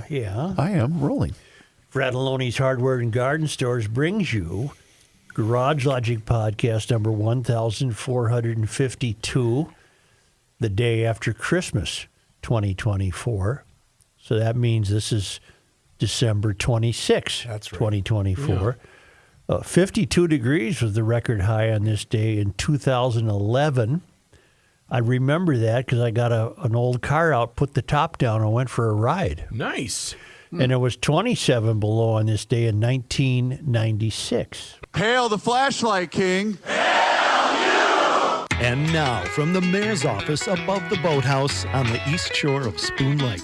Yeah. I am rolling. Fratelloni's Hardware and Garden Stores brings you Garage Logic Podcast number 1452, the day after Christmas 2024. So that means this is December 26, That's right. 2024. 52 degrees was the record high on this day in 2011. I remember that because I got an old car out, put the top down, and went for a ride. Nice. And it was 27 below on this day in 1996. Hail the flashlight king. And now, from the mayor's office above the boathouse on the east shore of Spoon Lake,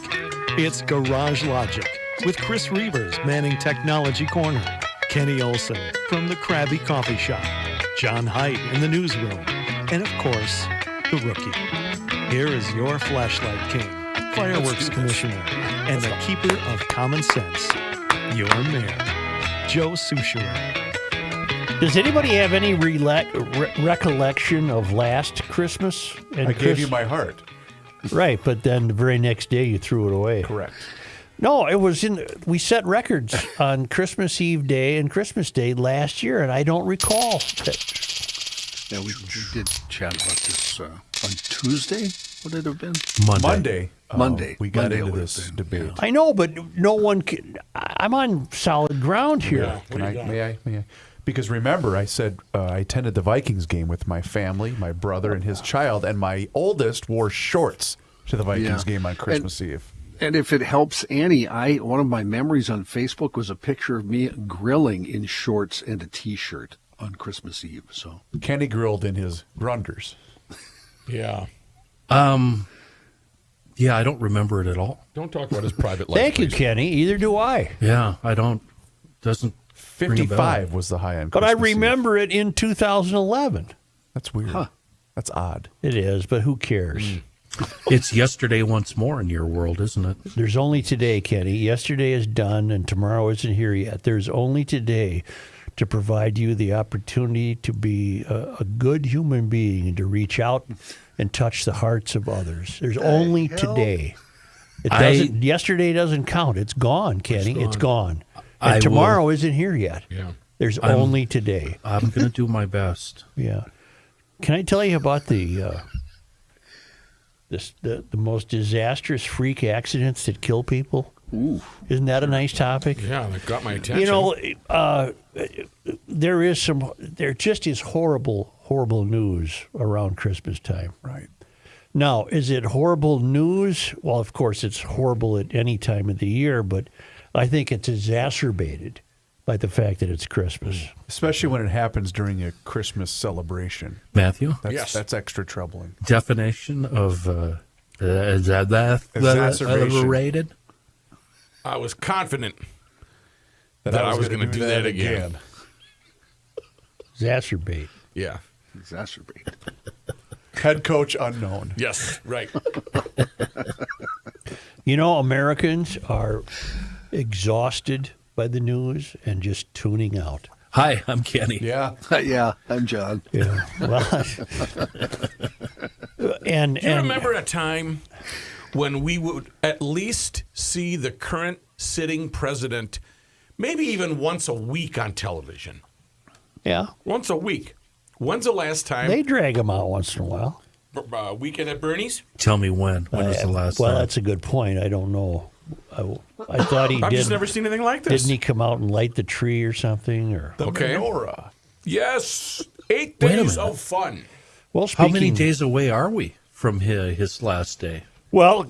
it's Garage Logic with Chris Reavers manning Technology Corner, Kenny Olson from the Krabby Coffee Shop, John Haidt in the newsroom, and of course, the rookie. Here is your flashlight king, fireworks commissioner, and the keeper of common sense, your mayor, Joe Soucheray. Does anybody have any recollection of last Christmas? And I gave you my heart. Right, but then the very next day you threw it away. Correct. No, it was we set records on Christmas Eve Day and Christmas Day last year, and I don't recall that. Yeah, we did chat about this on Tuesday. Would it have been? Monday. Monday. We got Monday into it would this have been, debate. yeah. I know, but no one can. I'm on solid ground here. May I? Because remember, I said I attended the Vikings game with my family, my brother and his child, and my oldest wore shorts to the Vikings game on Christmas Eve. And if it helps Annie, one of my memories on Facebook was a picture of me grilling in shorts and a T-shirt on Christmas Eve. So Kenny grilled in his grunders. Yeah. Yeah, I don't remember it at all. Don't talk about his private life. Thank you, please. Kenny. Either do I. Yeah, I don't. Doesn't. ring a bell. 55 was the high on But I Christmas Eve. remember it in 2011. That's weird. Huh. That's odd. It is, but who cares? It's yesterday once more in your world, isn't it? There's only today, Kenny. Yesterday is done, and tomorrow isn't here yet. There's only today to provide you the opportunity to be a good human being and to reach out and touch the hearts of others. There's only today. It doesn't. Yesterday doesn't count. It's gone, Kenny. It's gone. And tomorrow isn't here yet. Yeah. There's only today. I'm going to do my best. Yeah. Can I tell you about the most disastrous freak accidents that kill people? Ooh. Isn't that a nice topic? Yeah, that got my attention. You know, there just is horrible news around Christmas time. Right. Now, is it horrible news? Well, of course, it's horrible at any time of the year, but I think it's exacerbated by the fact that it's Christmas. Especially when it happens during a Christmas celebration. Matthew, That's extra troubling. definition of is that Exacerbation. overrated? I was confident that I was going to do that again. Exacerbate. Yeah. Exacerbate. Head coach unknown. Yes, right. You know, Americans are exhausted by the news and just tuning out. Hi, I'm Kenny. Yeah. Yeah, I'm John. Yeah. Well, and Do you remember a time when we would at least see the current sitting president maybe even once a week on television? Yeah. Once a week. When's the last time? They drag them out once in a while. Weekend at Bernie's? Tell me when. When was the last Well, time? that's a good point. I don't know. I thought he I've did. just never seen anything like this. Didn't he come out and light the tree or something? Or The Okay. menorah. Yes. 8 Wait a days minute. of fun. well, How many speaking- days away are we from his last day? Well,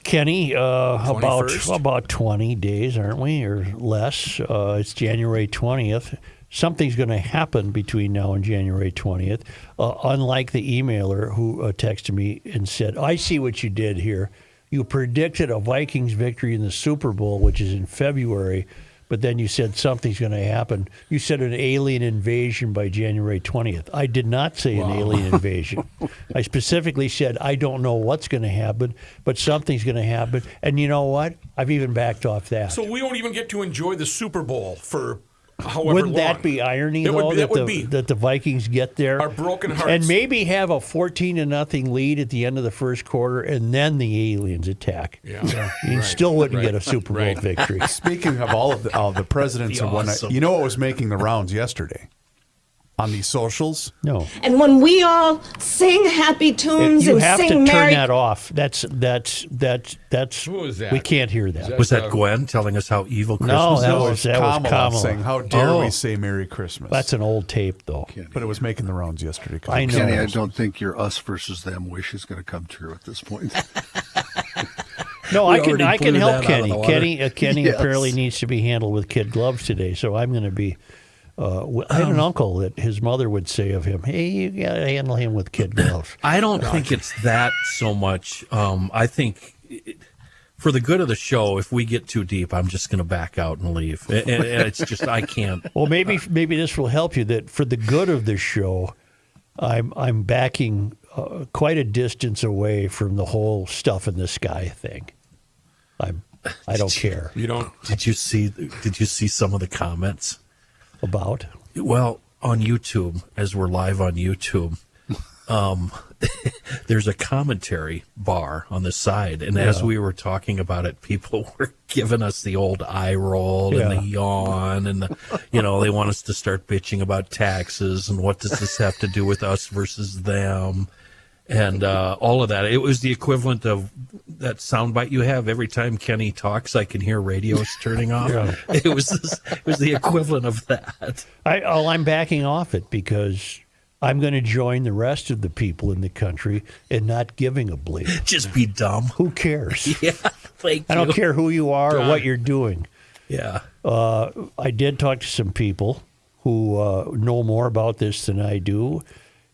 Kenny, 21st? about 20 days, aren't we, or less? It's January 20th. Something's going to happen between now and January 20th. Unlike the emailer who texted me and said, "I see what you did here. You predicted a Vikings victory in the Super Bowl, which is in February, but then you said something's going to happen. You said an alien invasion by January 20th. I did not say an alien invasion. I specifically said I don't know what's going to happen, but something's going to happen. And you know what? I've even backed off that. So we won't even get to enjoy the Super Bowl for however Wouldn't long. that be irony, It would though, be- that, it would the, be. that the Vikings get there? Our broken hearts. And maybe have a 14-0 lead at the end of the first quarter, and then the aliens attack. Yeah. You Right. still wouldn't Right. get a Super Bowl Right. victory. Speaking of all of the presidents Be and whatnot, awesome. you know what was making the rounds yesterday on these socials? No. And when we all sing happy tunes You and have to sing turn Merry that off. That's Who was that? We can't hear that. Was that Gwen telling us how evil Christmas No, is? that was Kamala. saying, "How dare Oh. we say Merry Christmas?" That's an old tape, though. but it was making the rounds yesterday. I know. Kenny, I don't think your us versus them wish is going to come true at this point. No, We I can already help blew that out of Kenny. the water. Kenny Yes. apparently needs to be handled with kid gloves today, so I'm going to be. I had an uncle that his mother would say of him, "Hey, you got to handle him with kid gloves." I don't think it's that so much. I think for the good of the show, if we get too deep, I'm just going to back out and leave. And it's just I can't. Well, maybe this will help you. That for the good of the show, I'm backing quite a distance away from the whole stuff in the sky thing. I don't care You don't. Did you see some of the comments? about. Well, on YouTube, as we're live on YouTube, there's a commentary bar on the side, and as we were talking about it, people were giving us the old eye roll and the yawn, and they want us to start bitching about taxes and what does this have to do with us versus them, and all of that. It was the equivalent of that soundbite you have every time Kenny talks. I can hear radios turning off. It was the equivalent of that. I'm backing off it because I'm going to join the rest of the people in the country in not giving a bleep. Just be dumb. Who cares? Yeah, thank I you. don't care who you are or what you're doing. Yeah. I did talk to some people who know more about this than I do,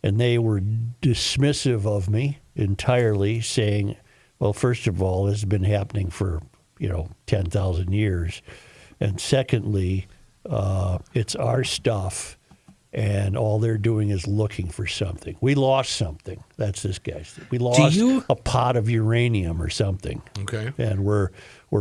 and they were dismissive of me entirely, saying, well, first of all, this has been happening for 10,000 years, and secondly, it's our stuff, and all they're doing is looking for something. We lost something. That's this guy's thing. We lost a pot of uranium or something. Okay. And we're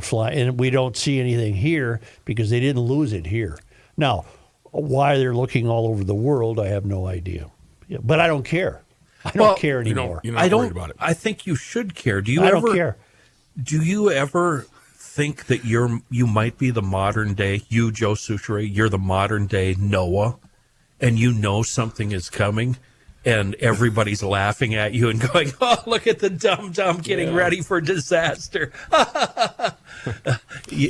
flying, and we don't see anything here because they didn't lose it here. Now, why they're looking all over the world, I have no idea. Yeah, but I don't care. I don't care anymore. You're not worried about it. I think you should care. Do you I ever don't care. Do you ever think that you might be the modern day, you, Joe Souchere, you're the modern day Noah, and you know something is coming, and everybody's laughing at you and going, "Oh, look at the dumb getting ready for disaster."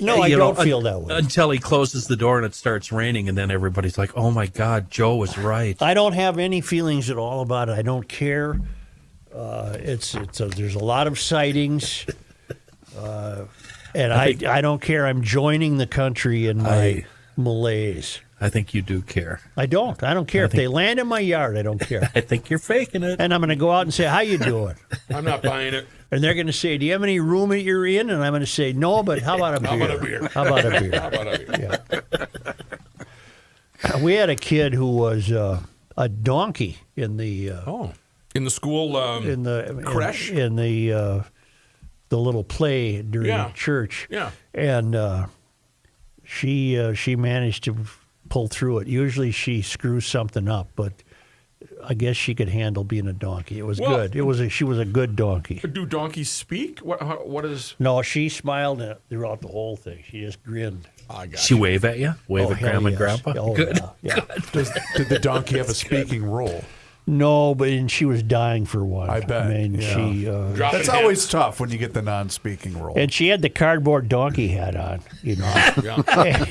No, I don't feel that way. Until he closes the door and it starts raining, and then everybody's like, "Oh my God, Joe was right." I don't have any feelings at all about it. I don't care. There's a lot of sightings, and I don't care. I'm joining the country in my malaise. I think you do care. I don't care if they land in my yard. I don't care. I think you're faking it. And I'm going to go out and say, "How you doing?" I'm not buying it. And they're going to say, "Do you have any room that you're in?" And I'm going to say, "No, but how about a beer? How about a beer? How about a beer?" How about a beer? Yeah. We had a kid who was a donkey in the In the school creche? in the little play during church. Yeah. And she managed to pull through it. Usually she screws something up, but I guess she could handle being a donkey. It was good. She was a good donkey. Do donkeys speak? What is? No, she smiled throughout the whole thing. She just grinned. I got She you. wave at you? Wave at hell Grandma and yes. Grandpa? Oh, Good. Yeah. Did the donkey have a speaking role? No, and she was dying for one. I bet. I mean, Yeah. she. Drop That's it in. always tough when you get the non-speaking role. And she had the cardboard donkey hat on,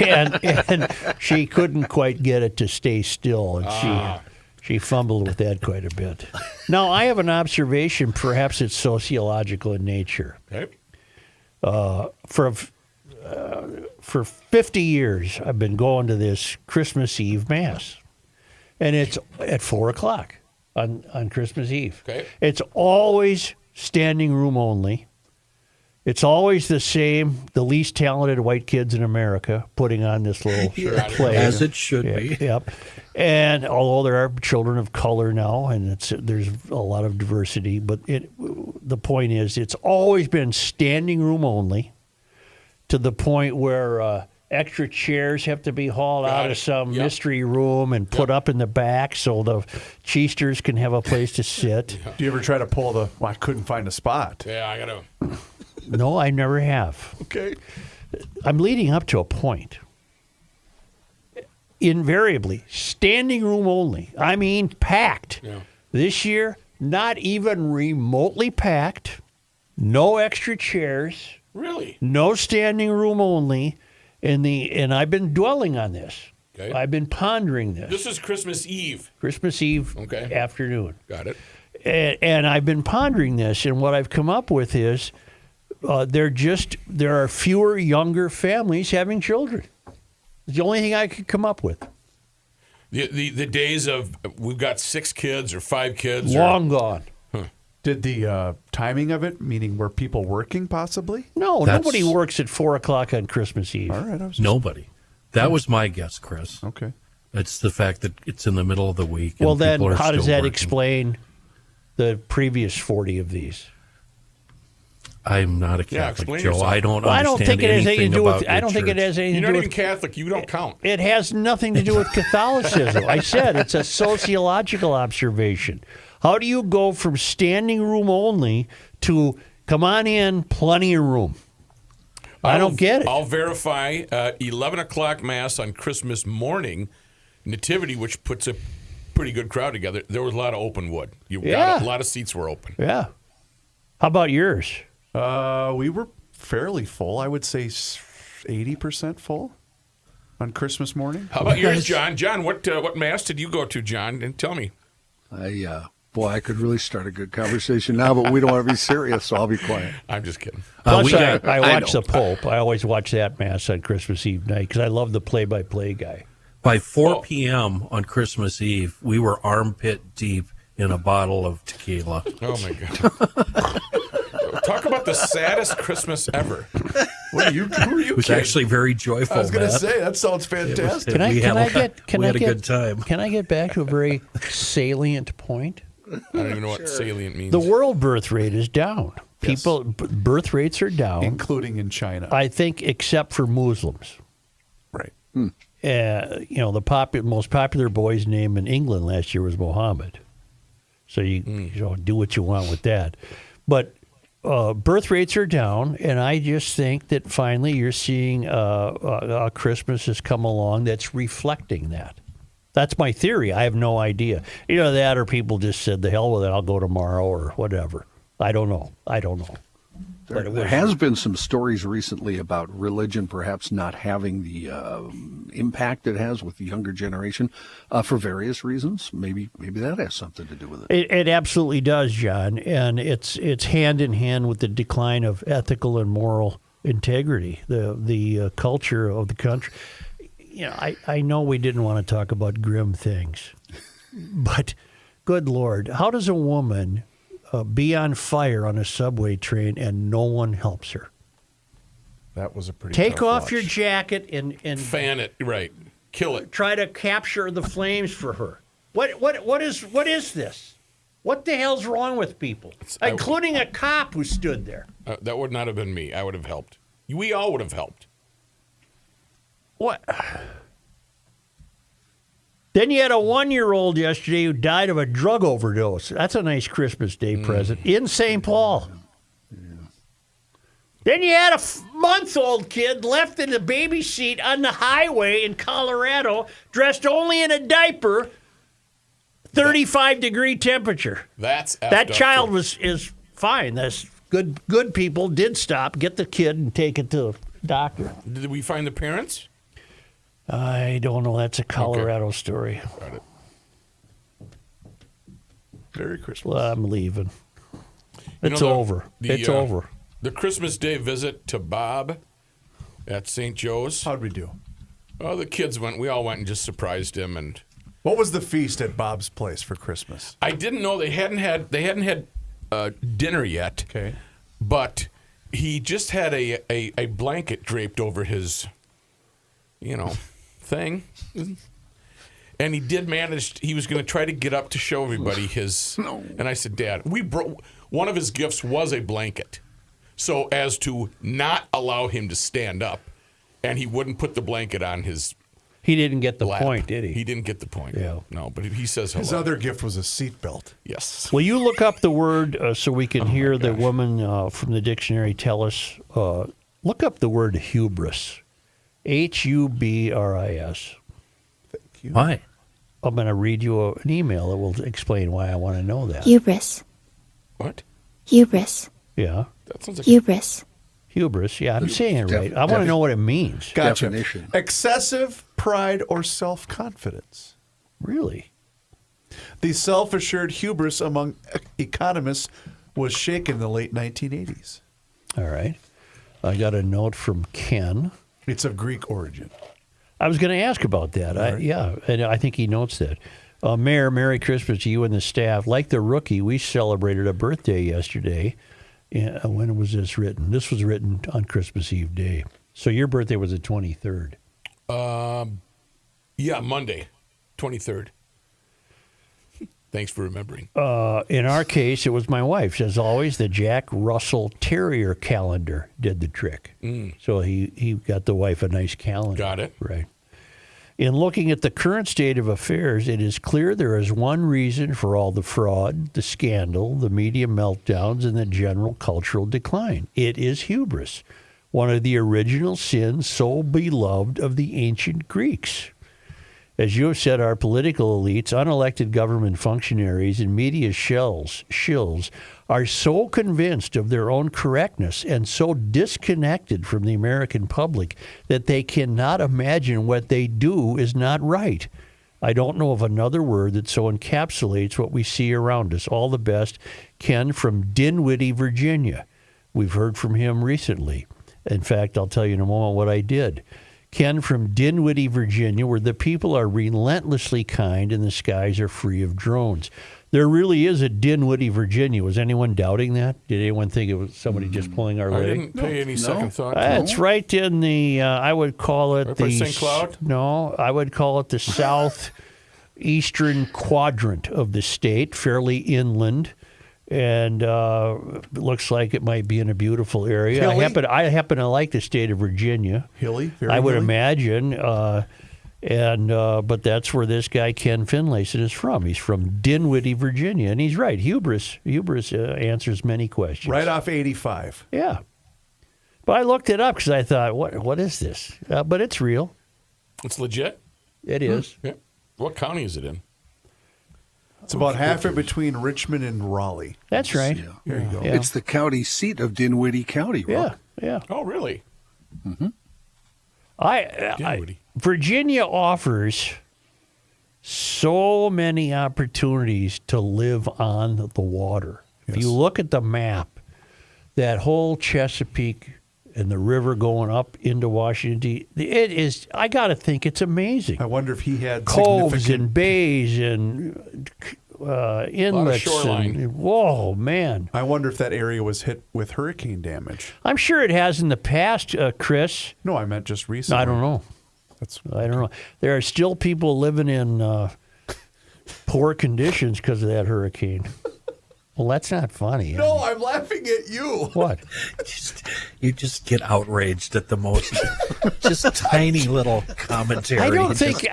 and she couldn't quite get it to stay still, and she fumbled with that quite a bit. Now, I have an observation, perhaps it's sociological in nature. Okay. For 50 years, I've been going to this Christmas Eve Mass, and it's at 4 o'clock on Christmas Eve. Okay. It's always standing room only. It's always the same, the least talented white kids in America putting on this little play. As it should be. Yep. And although there are children of color now, and there's a lot of diversity, but the point is, it's always been standing room only, to the point where Extra chairs have to be hauled out of it. some Yep. mystery room and put up in the back so the cheesters can have a place to sit. Do you ever try to pull the? Well, I couldn't find a spot. Yeah, I gotta. No, I never have. Okay. I'm leading up to a point. Invariably, standing room only. I mean, packed. Yeah. This year, not even remotely packed. No extra chairs. Really? No standing room only. And I've been dwelling on this. Okay. I've been pondering this. This is Christmas Eve. Christmas Eve Okay. afternoon. Got it. And I've been pondering this, and what I've come up with is there are fewer younger families having children. It's the only thing I could come up with. The days of we've got 6 kids or 5 kids. Long gone. Did the timing of it, meaning were people working possibly? No, That's- nobody works at 4 o'clock on Christmas Eve. All right, I was just, Nobody. That was my guess, Chris. okay. It's the fact that it's in the middle of the week. Well, and then people are how does still that working. explain the previous 40 of these? I'm not a Yeah, Catholic, explain Joe. yourself. I don't Well, I understand don't think it has anything anything to do with. about I your don't think it church. has anything You're to not do even with. Catholic. You don't count. It has nothing to do with Catholicism. I said it's a sociological observation. How do you go from standing room only to come on in, plenty of room? I don't get it. I'll verify 11 o'clock Mass on Christmas morning, Nativity, which puts a pretty good crowd together. There was a lot of open wood. Yeah. A lot of seats were open. Yeah. How about yours? We were fairly full. I would say 80% full on Christmas morning. How about yours, John? John, what Mass did you go to, John? And tell me. I could really start a good conversation now, but we don't want to be serious, so I'll be quiet. I'm just kidding. Plus, I I watch know. the Pope. I always watch that Mass on Christmas Eve night because I love the play-by-play guy. By 4 p.m. on Christmas Eve, we were armpit deep in a bottle of tequila. Oh, my God. Talk about the saddest Christmas ever. Who are you It was kidding? actually very joyful, I was going to Matt. say, that sounds fantastic. Can I We get had a good time. Can I get back to a very salient point? I don't even know what salient means. The world birth rate is down. People birth rates are down. Including in China. I think except for Muslims. Right. The most popular boy's name in England last year was Mohammed. So you do what you want with that. But birth rates are down, and I just think that finally you're seeing Christmas has come along that's reflecting that. That's my theory. I have no idea. Either that or people just said, the hell with it, I'll go tomorrow or whatever. I don't know. But it There was- has been some stories recently about religion perhaps not having the impact it has with the younger generation for various reasons. Maybe that has something to do with it. It absolutely does, John, and it's hand in hand with the decline of ethical and moral integrity, the culture of the country. I know we didn't want to talk about grim things, but good Lord, how does a woman be on fire on a subway train and no one helps her? That was a pretty Take tough off watch. your jacket and Fan it, right. Kill it. try to capture the flames for her. What is this? What the hell's wrong with people, including a cop who stood there? That would not have been me. I would have helped. We all would have helped. What? Then you had a 1-year-old yesterday who died of a drug overdose. That's a nice Christmas Day present in St. Paul. Then you had a month-old kid left in the baby seat on the highway in Colorado, dressed only in a diaper, 35-degree temperature. That's effed That up, child too. is fine. That's good people did stop, get the kid, and take it to the doctor. Did we find the parents? I don't know. That's a Colorado story. Got it. Merry Christmas. Well, I'm leaving. You It's know, over. It's over. The Christmas Day visit to Bob at St. Joe's. How'd we do? Oh, the kids went. We all went and just surprised him. And What was the feast at Bob's place for Christmas? I didn't know they hadn't had dinner yet. Okay. But he just had a blanket draped over his, thing. And he did manage. He was going to try to get up to show everybody his. And I said, Dad, one of his gifts was a blanket, so as to not allow him to stand up. And he wouldn't put the blanket on his He didn't get the lap. point, did he? He didn't get the point. Yeah. No, but he says hello. His other gift was a seatbelt. Yes. Will you look up the word so we can hear the woman from the dictionary tell us? Look up the word hubris. Hubris. Why? I'm going to read you an email that will explain why I want to know that. Hubris. What? Hubris. Yeah. That sounds like Hubris. Hubris. Yeah, I'm saying it right. I want to know what it means. Gotcha. Definition. Excessive pride or self-confidence. Really? The self-assured hubris among economists was shaken in the late 1980s. All right. I got a note from Ken. It's of Greek origin. I was going to ask about that. Yeah, and I think he notes that. Mayor, Merry Christmas to you and the staff. Like the rookie, we celebrated a birthday yesterday. When was this written? This was written on Christmas Eve day. So your birthday was the 23rd. Yeah, Monday, 23rd. Thanks for remembering. In our case, it was my wife's. As always, the Jack Russell Terrier calendar did the trick. So he got the wife a nice calendar. Got it. Right. In looking at the current state of affairs, it is clear there is one reason for all the fraud, the scandal, the media meltdowns, and the general cultural decline. It is hubris, one of the original sins so beloved of the ancient Greeks. As you have said, our political elites, unelected government functionaries, and media shills are so convinced of their own correctness and so disconnected from the American public that they cannot imagine what they do is not right. I don't know of another word that so encapsulates what we see around us. All the best, Ken from Dinwiddie, Virginia. We've heard from him recently. In fact, I'll tell you in a moment what I did. Ken from Dinwiddie, Virginia, where the people are relentlessly kind and the skies are free of drones. There really is a Dinwiddie, Virginia. Was anyone doubting that? Did anyone think it was somebody just pulling our I leg? didn't pay any second thought. It's right in the, I would call it Right by the... St. Cloud? No, I would call it the southeastern quadrant of the state, fairly inland. And it looks like it might be in a beautiful area. Hilly? I happen to like the state of Virginia. Hilly? Very I would hilly? imagine. But that's where this guy, Ken Finlayson, is from. He's from Dinwiddie, Virginia. And he's right. Hubris answers many questions. Right off 85. Yeah. But I looked it up because I thought, what is this? But it's real. It's legit? It is. Yeah. What county is it in? It's about halfway between Richmond and Raleigh. That's right. Yeah. There you go. Yeah. It's the county seat of Dinwiddie County, Yeah, Rook. yeah. Oh, really? Dinwiddie. Virginia offers so many opportunities to live on the water. If you look at the map, that whole Chesapeake and the river going up into Washington, it is, I got to think it's amazing. I wonder if he had Coves significant... and bays and inlets. shoreline. And, whoa, man. I wonder if that area was hit with hurricane damage. I'm sure it has in the past, Chris. No, I meant just recently. I don't know. I don't know. There are still people living in poor conditions because of that hurricane. Well, that's not funny. No, I'm laughing at you. What? You just get outraged at the most just tiny little commentary. I don't Just- think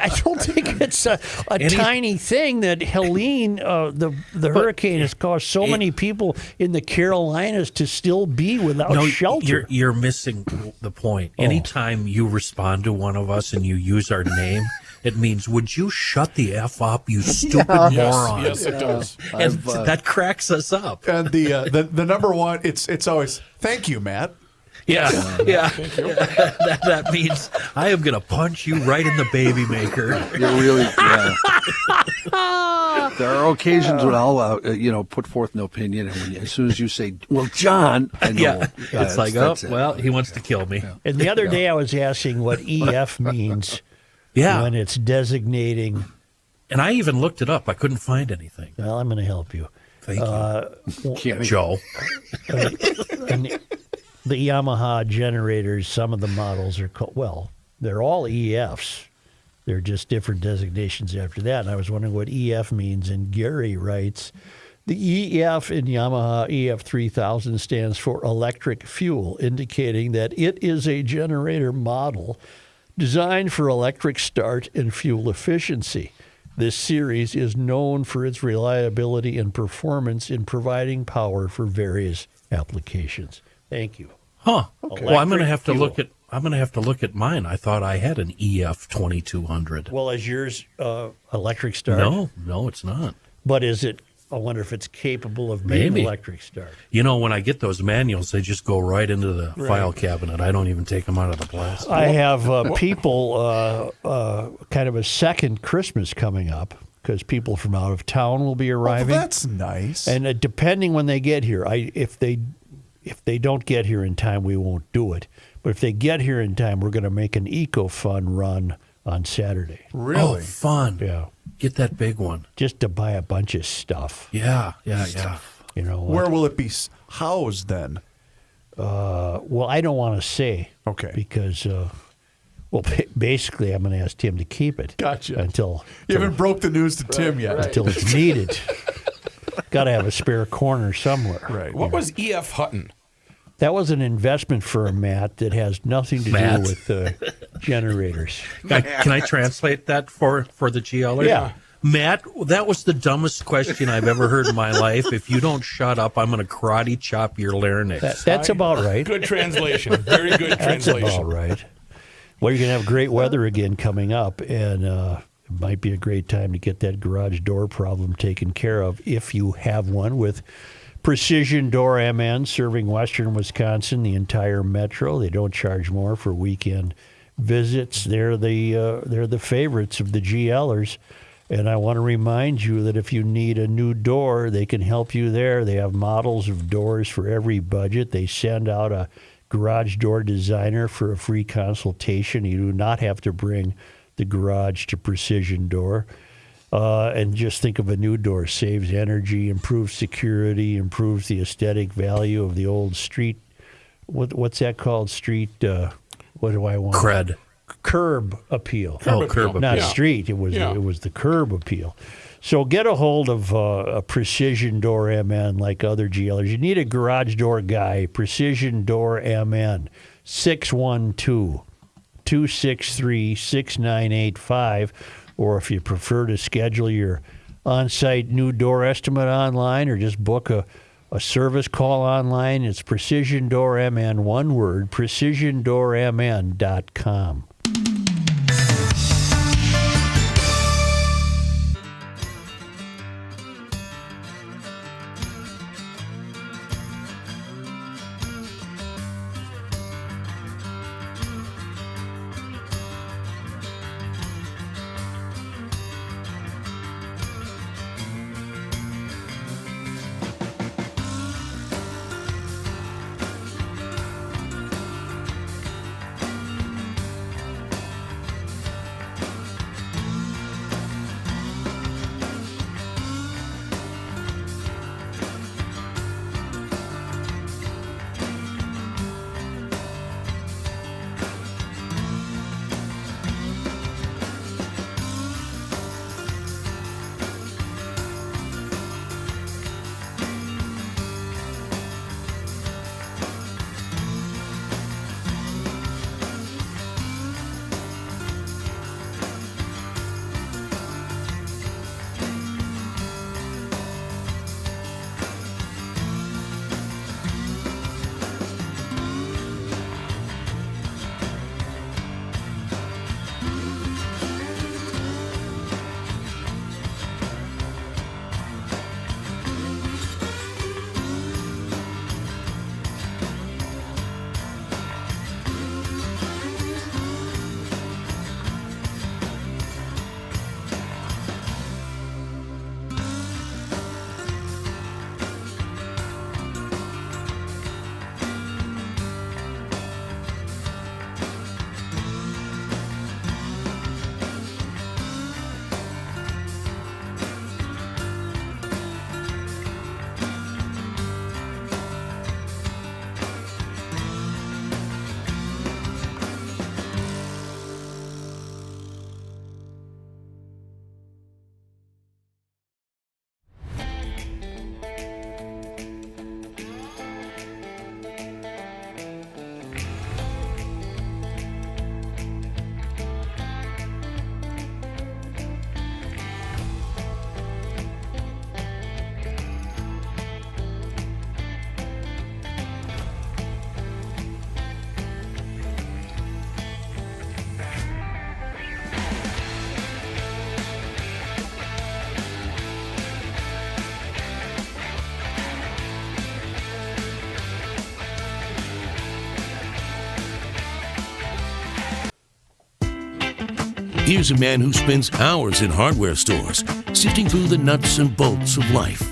it's a tiny thing that Helene, the hurricane, has caused so many people in the Carolinas to still be without shelter. You're missing the point. Anytime you respond to one of us and you use our name, it means, would you shut the F up, you stupid moron? Yes, it does. And that cracks us up. And the number one, it's always, thank you, Matt. Yeah. That means I am going to punch you right in the baby maker. You're really, There are occasions when I'll, put forth an opinion, and as soon as you say, "Well, John," I know. It's like, that's it. well, he wants to kill me. And the other day I was asking what EF means when it's designating. And I even looked it up. I couldn't find anything. Well, I'm going to help you. Thank you. Joe. And the Yamaha generators, some of the models are called, they're all EFs. They're just different designations after that. And I was wondering what EF means. And Gary writes The EF in Yamaha EF3000 stands for electric fuel, indicating that it is a generator model designed for electric start and fuel efficiency. This series is known for its reliability and performance in providing power for various applications. Thank you. Huh. Well, I'm going to have to fuel. look at. I'm going to have to look at mine. I thought I had an EF 2200. Well, is yours electric start? No, it's not. But is it? I wonder if it's capable of being Maybe. electric start. You know, when I get those manuals, they just go right into the file cabinet. I don't even take them out of the plastic. I have people kind of a second Christmas coming up because people from out of town will be arriving. Oh, that's nice. And depending when they get here, if they don't get here in time, we won't do it. But if they get here in time, we're going to make an eco-fun run on Saturday. Really? Oh, fun. Yeah. Get that big one. Just to buy a bunch of stuff. Yeah. You know what? Where will it be housed then? Well, I don't want to say. Okay. Because, basically, I'm going to ask Tim to keep it. Gotcha. Until You haven't broke the news to Tim yet. until it's needed. Got to have a spare corner somewhere. Right. What was E.F. Hutton? That was an investment firm, Matt, that has nothing to Matt. do with generators. Can I translate that for the GLers? Yeah. Matt, that was the dumbest question I've ever heard in my life. If you don't shut up, I'm going to karate chop your larynx. That's about right. Good translation. Very good That's translation. about right. Well, you're going to have great weather again coming up, and it might be a great time to get that garage door problem taken care of if you have one with Precision Door MN, serving western Wisconsin, the entire metro. They don't charge more for weekend visits. They're the favorites of the GLers. And I want to remind you that if you need a new door, they can help you there. They have models of doors for every budget. They send out a garage door designer for a free consultation. You do not have to bring the garage to Precision Door. And just think of a new door. Saves energy, improves security, improves the aesthetic value of the old street. What's that called? Street, what do I want? Cred. Curb appeal. Curb appeal. Not Yeah. street. It was Yeah. it was the curb appeal. So get a hold of a Precision Door MN like other GLers. You need a garage door guy. Precision Door MN, 612-263-6985. Or if you prefer to schedule your on-site new door estimate online or just book a service call online, it's Precision Door MN, one word, precisiondoormn.com. Here's a man who spends hours in hardware stores, sifting through the nuts and bolts of life.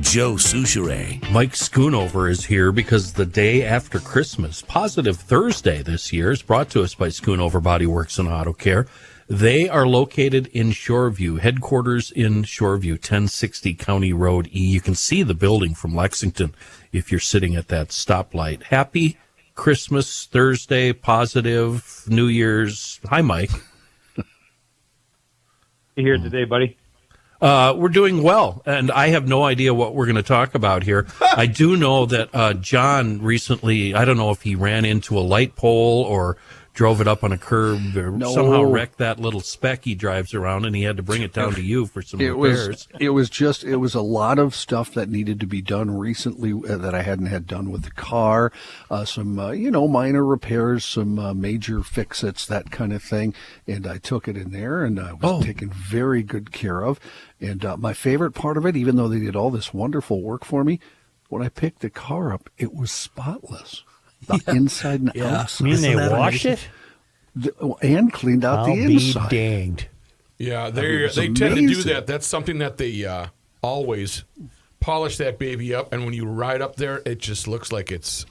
Joe Souchere. Mike Schoonover is here because the day after Christmas, Positive Thursday this year, is brought to us by Schoonover Body Works and Auto Care. They are located in Shoreview, headquarters in Shoreview, 1060 County Road E. You can see the building from Lexington if you're sitting at that stoplight. Happy Christmas Thursday, Positive, New Year's. Hi, Mike. You here today, buddy? We're doing well, and I have no idea what we're going to talk about here. I do know that John recently, I don't know if he ran into a light pole or drove it up on a curb or somehow wrecked that little speck he drives around, and he had to bring it down to you for some repairs. It was a lot of stuff that needed to be done recently that I hadn't had done with the car, some minor repairs, some major fix-its, that kind of thing, and I took it in there, and I was taken very good care of. And my favorite part of it, even though they did all this wonderful work for me, when I picked the car up, it was spotless. The inside and outside. You mean they washed it? And cleaned out the inside. I'll be danged. Yeah, they tend to do that. That's something that they always polish that baby up, and when you ride up there, it just looks like it's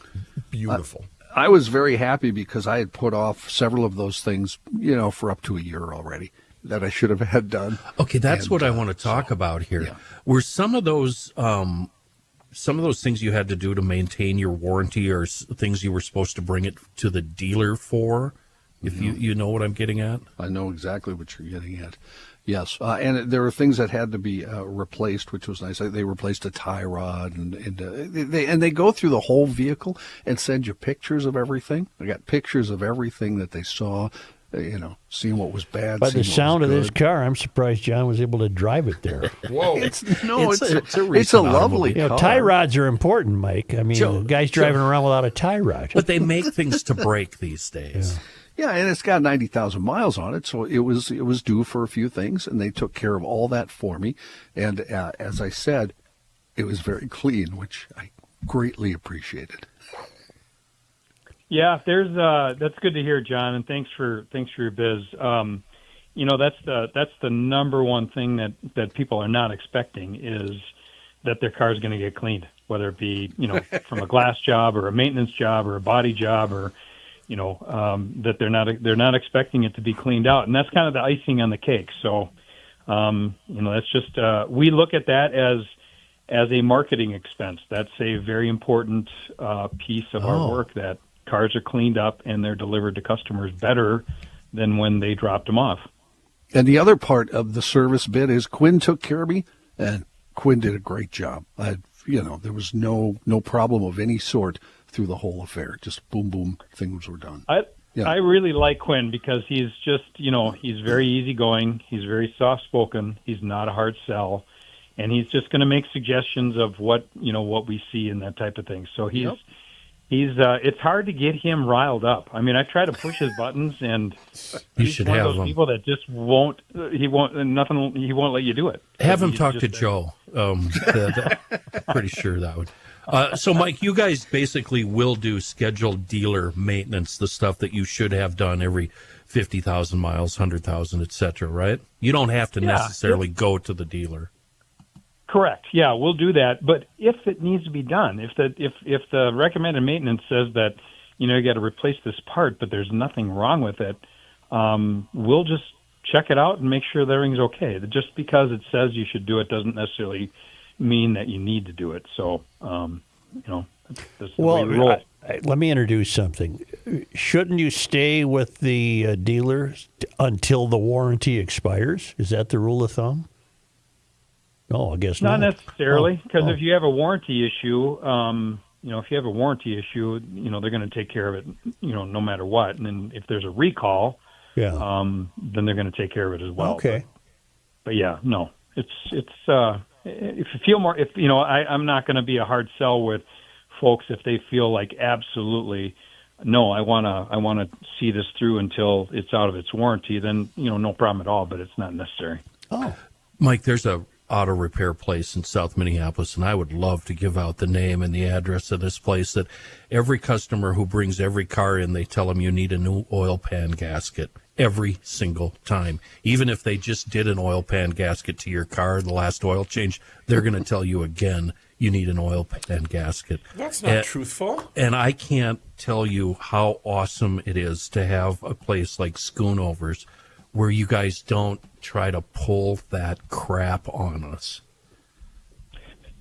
beautiful. I was very happy because I had put off several of those things, for up to a year already that I should have had done. Okay, that's what I want to talk about here. Yeah. Were some of those things you had to do to maintain your warranty, or things you were supposed to bring it to the dealer for? If you know what I'm getting at? I know exactly what you're getting at. Yes, and there were things that had to be replaced, which was nice. They replaced a tie rod, and they go through the whole vehicle and send you pictures of everything. I got pictures of everything that they saw, seeing what was bad. By the sound of this car, I'm surprised John was able to drive it there. Whoa! It's a lovely car. Tie rods are important, Mike. I mean, the guy's driving around without a tie rod. But they make things to break these days. Yeah, and it's got 90,000 miles on it, so it was due for a few things, and they took care of all that for me. And as I said, it was very clean, which I greatly appreciated. Yeah, that's good to hear, John, and thanks for your biz. That's the number one thing that people are not expecting is that their car is going to get cleaned, whether it be from a glass job or a maintenance job or a body job or that they're not expecting it to be cleaned out, and that's kind of the icing on the cake. So, that's just we look at that as a marketing expense. That's a very important piece of our work, that cars are cleaned up and they're delivered to customers better than when they dropped them off. And the other part of the service bit is Quinn took care of me, and Quinn did a great job. There was no problem of any sort through the whole affair. Just boom, boom, things were done. I really like Quinn because he's just, he's very easygoing. He's very soft-spoken. He's not a hard sell. And he's just going to make suggestions of what we see and that type of thing. So it's hard to get him riled up. I mean, I try to push his buttons, and he's one of those people that just won't let you do it. Have him talk to Joe. Pretty sure that would. So, Mike, you guys basically will do scheduled dealer maintenance, the stuff that you should have done every 50,000 miles, 100,000, et cetera, right? You don't have to necessarily go to the dealer. Correct. Yeah, we'll do that. But if it needs to be done, if the recommended maintenance says that you got to replace this part, but there's nothing wrong with it, we'll just check it out and make sure that everything's okay. Just because it says you should do it doesn't necessarily mean that you need to do it. So, that's the way we roll. Let me introduce something. Shouldn't you stay with the dealer until the warranty expires? Is that the rule of thumb? No, I guess not. Not necessarily, because if you have a warranty issue, they're going to take care of it, no matter what. And then if there's a recall, then they're going to take care of it as well. Okay. But yeah, no, it's if you feel more, I'm not going to be a hard sell with folks if they feel like absolutely no, I want to see this through until it's out of its warranty. Then no problem at all. But it's not necessary. Oh, Mike, there's a auto repair place in South Minneapolis, and I would love to give out the name and the address of this place. That every customer who brings every car in, they tell them you need a new oil pan gasket. every single time. Even if they just did an oil pan gasket to your car, the last oil change, they're going to tell you again you need an oil pan gasket. That's not truthful. And I can't tell you how awesome it is to have a place like Schoonovers where you guys don't try to pull that crap on us.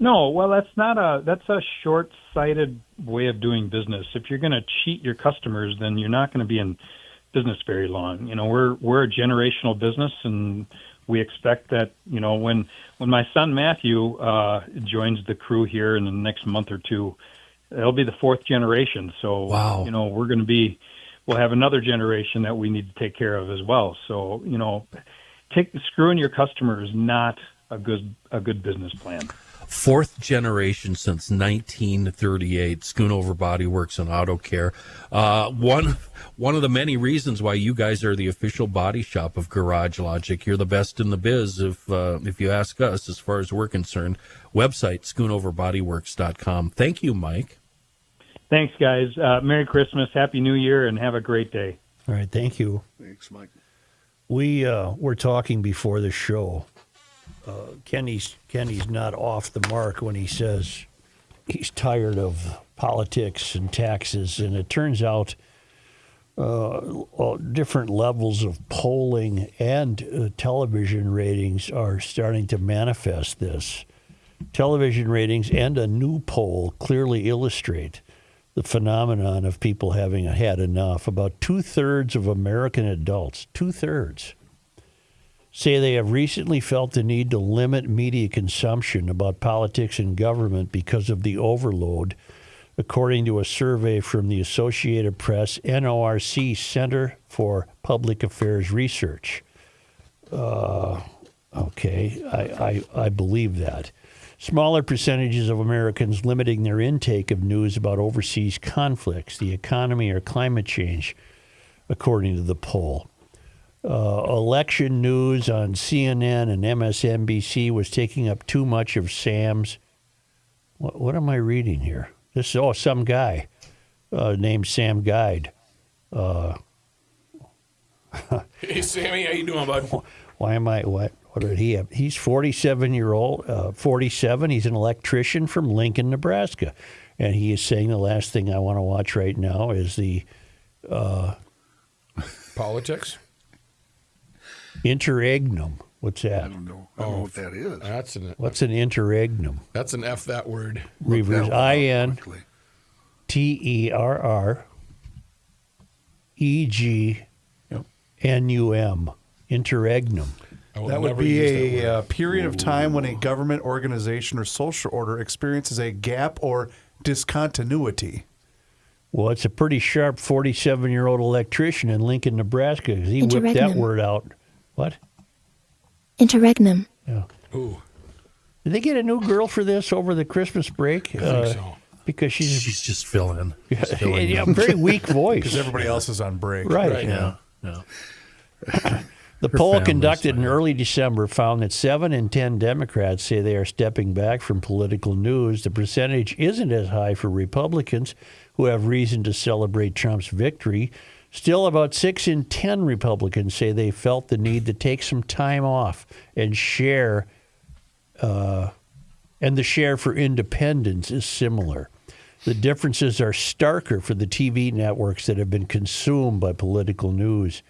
No, well, that's a short-sighted way of doing business. If you're going to cheat your customers, then you're not going to be in business very long. You know, we're a generational business, and we expect that, you know, when my son Matthew joins the crew here in the next month or two, it'll be the fourth generation. So, wow. You know, we'll have another generation that we need to take care of as well. So, you know, screwing your customer is not a good business plan. Fourth generation since 1938. Schoonover Body Works and Auto Care. One of the many reasons why you guys are the official body shop of Garage Logic. You're the best in the biz, if you ask us, as far as we're concerned. Website, schoonoverbodyworks.com. Thank you, Mike. Thanks, guys. Merry Christmas, Happy New Year, and have a great day. All right, thank you. Thanks, Mike. We were talking before the show. Kenny's not off the mark when he says he's tired of politics and taxes, and it turns out different levels of polling and television ratings are starting to manifest this. Television ratings and a new poll clearly illustrate the phenomenon of people having had enough. About 2/3 of American adults, 2/3, say they have recently felt the need to limit media consumption about politics and government because of the overload, according to a survey from the Associated Press NORC Center for Public Affairs Research. Okay, I believe that. Smaller percentages of Americans limiting their intake of news about overseas conflicts, the economy, or climate change, according to the poll. Election news on CNN and MSNBC was taking up too much of Sam's. What am I reading here? This is some guy named Sam Guide. Hey, Sammy, how you doing, bud? Why am I? What did he have? He's 47. He's an electrician from Lincoln, Nebraska, and he is saying the last thing I want to watch right now is the politics. Interregnum. What's that? I don't know what that is. What's an interregnum? That's an F that word. Reverse INTERREGNUM. Interregnum. That would be a period of time when a government organization or social order experiences a gap or discontinuity. Well, it's a pretty sharp 47-year-old electrician in Lincoln, Nebraska, because he whipped that word out. What? Interregnum. Yeah. Ooh. Did they get a new girl for this over the Christmas break? I think so. Because she's just filling. Yeah, very weak voice. Because everybody else is on break. Right. Yeah. The poll conducted in early December found that 7 in 10 Democrats say they are stepping back from political news. The percentage isn't as high for Republicans, who have reason to celebrate Trump's victory. Still, about 6 in 10 Republicans say they felt the need to take some time off and share, and the share for independence is similar. The differences are starker for the TV networks that have been consumed by political news.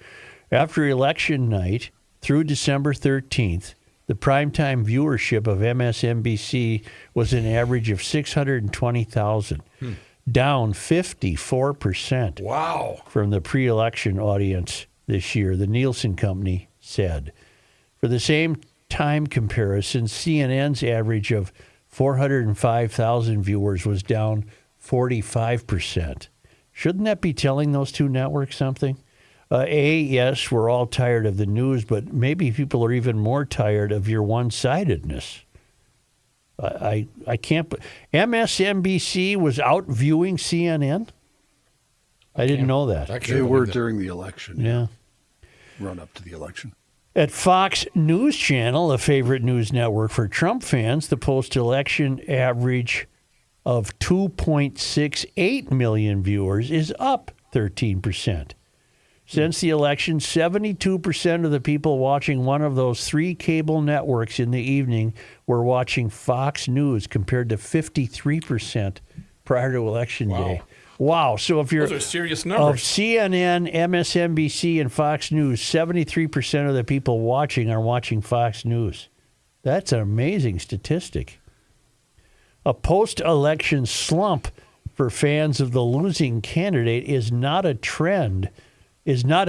After election night, through December 13th, the primetime viewership of MSNBC was an average of 620,000, down 54%. Wow. From the pre-election audience this year, the Nielsen Company said. For the same time comparison, CNN's average of 405,000 viewers was down 45%. Shouldn't that be telling those two networks something? Yes, we're all tired of the news, but maybe people are even more tired of your one-sidedness. I can't. MSNBC was out viewing CNN? I didn't know that. They were during the election. Yeah. Run up to the election. At Fox News Channel, a favorite news network for Trump fans, the post-election average of 2.68 million viewers is up 13%. Since the election, 72% of the people watching one of those 3 cable networks in the evening were watching Fox News, compared to 53% prior to Election Day. Wow. So if you're Those are serious of numbers. CNN, MSNBC, and Fox News, 73% of the people watching are watching Fox News. That's an amazing statistic. A post-election slump for fans of the losing candidate is not a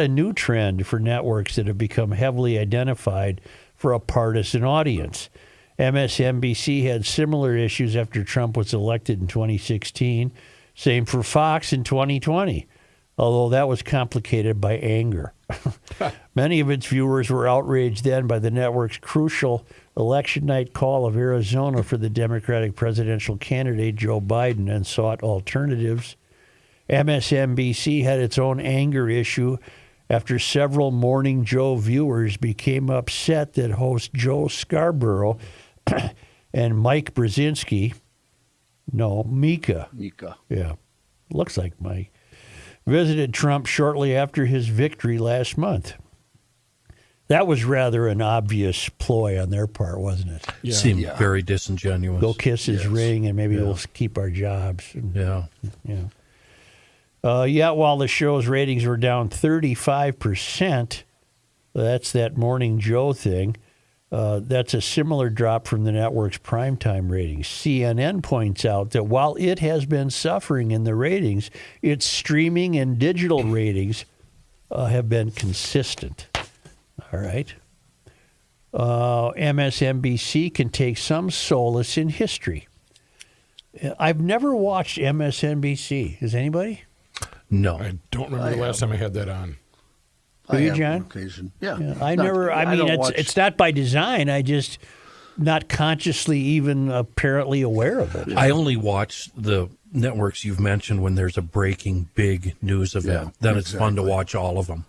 new trend for networks that have become heavily identified for a partisan audience. MSNBC had similar issues after Trump was elected in 2016. Same for Fox in 2020, although that was complicated by anger. Many of its viewers were outraged then by the network's crucial election night call of Arizona for the Democratic presidential candidate Joe Biden and sought alternatives. MSNBC had its own anger issue after several Morning Joe viewers became upset that host Joe Scarborough and Mike Brzezinski, Mika. Yeah, looks like Mike, visited Trump shortly after his victory last month. That was rather an obvious ploy on their part, wasn't it? Yeah. Seemed very disingenuous. Go kiss his ring and maybe we'll keep our jobs. Yeah. While the show's ratings were down 35%, that's that Morning Joe thing. That's a similar drop from the network's primetime ratings. CNN points out that while it has been suffering in the ratings, its streaming and digital ratings have been consistent. All right. MSNBC can take some solace in history. I've never watched MSNBC. Has anybody? No. I don't remember the last time I had that on. Do you, have John? on occasion. Yeah. It's not by design. I just not consciously even apparently aware of it. I only watch the networks you've mentioned when there's a breaking big news event. Then it's fun to watch all of them.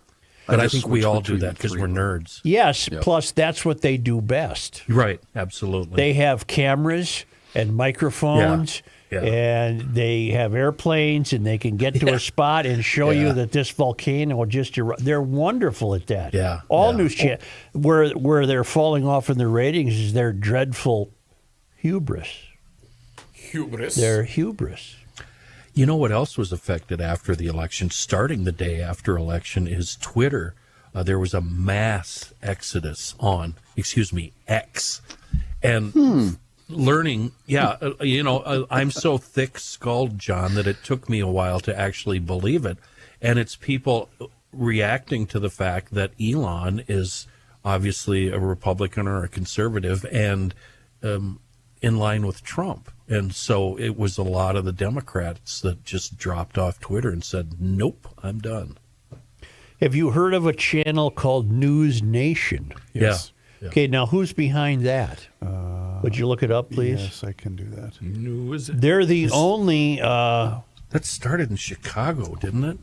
But I think we all do that because we're nerds. Yes, plus that's what they do best. Right, absolutely. They have cameras and microphones, and they have airplanes, and they can get to a spot and show you that this volcano just erupted. They're wonderful at that. Yeah. All news channels, where they're falling off in the ratings is their dreadful hubris. Their hubris. You know what else was affected after the election, starting the day after election, is Twitter. There was a mass exodus on, X. And learning, I'm so thick-skulled, John, that it took me a while to actually believe it. And it's people reacting to the fact that Elon is obviously a Republican or a conservative and in line with Trump. And so it was a lot of the Democrats that just dropped off Twitter and said, nope, I'm done. Have you heard of a channel called News Nation? Yes. Yeah. Okay, now who's behind that? Would you look it up, please? Yes, I can do that. They're the only... that started in Chicago, didn't it?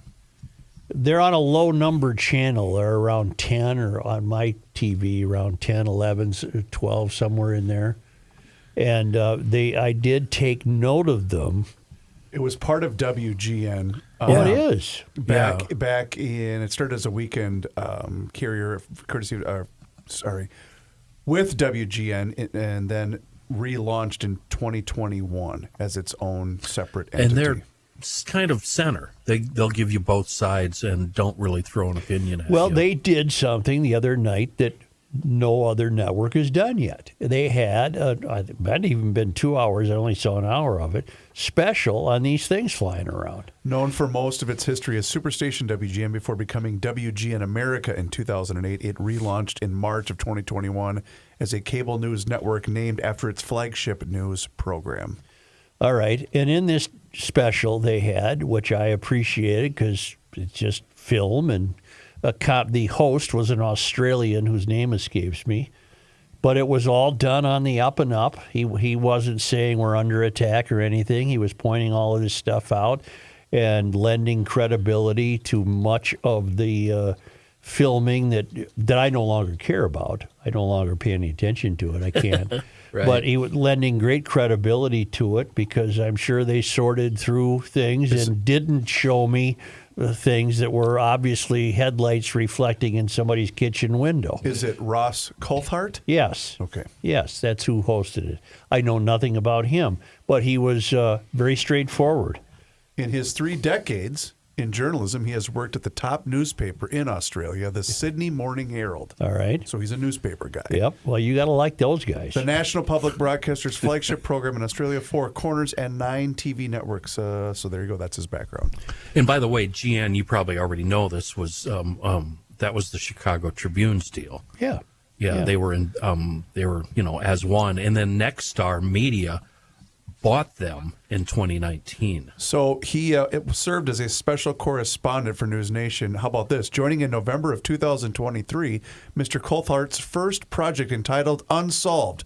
They're on a low-numbered channel. They're around 10, or on my TV, around 10, 11, 12, somewhere in there. And I did take note of them. It was part of WGN. It is. Back in, it started as a weekend carrier, courtesy, with WGN, and then relaunched in 2021 as its own separate entity. And they're kind of center. They'll give you both sides and don't really throw an opinion at you. Well, they did something the other night that no other network has done yet. They had, it hadn't even been 2 hours, I only saw an hour of it, special on these things flying around. Known for most of its history as Superstation WGN before becoming WGN America in 2008, it relaunched in March of 2021 as a cable news network named after its flagship news program. All right. And in this special they had, which I appreciated because it's just film, and the host was an Australian whose name escapes me, but it was all done on the up and up. He wasn't saying we're under attack or anything. He was pointing all of this stuff out and lending credibility to much of the filming that I no longer care about. I no longer pay any attention to it. I can't. Right. But he was lending great credibility to it because I'm sure they sorted through things and didn't show me things that were obviously headlights reflecting in somebody's kitchen window. Is it Ross Coulthart? Yes. Okay. Yes, that's who hosted it. I know nothing about him, but he was very straightforward. In his 3 decades in journalism, he has worked at the top newspaper in Australia, the Sydney Morning Herald. All right. So he's a newspaper guy. Yep. Well, you got to like those guys. The National Public Broadcaster's flagship program in Australia, 4 corners and 9 TV networks. So there you go. That's his background. And by the way, GN, you probably already know this, was that was the Chicago Tribune's deal. Yeah. Yeah, they were as one, and then Nexstar Media bought them in 2019. So he served as a special correspondent for News Nation. How about this? Joining in November of 2023, Mr. Coulthart's first project entitled Unsolved,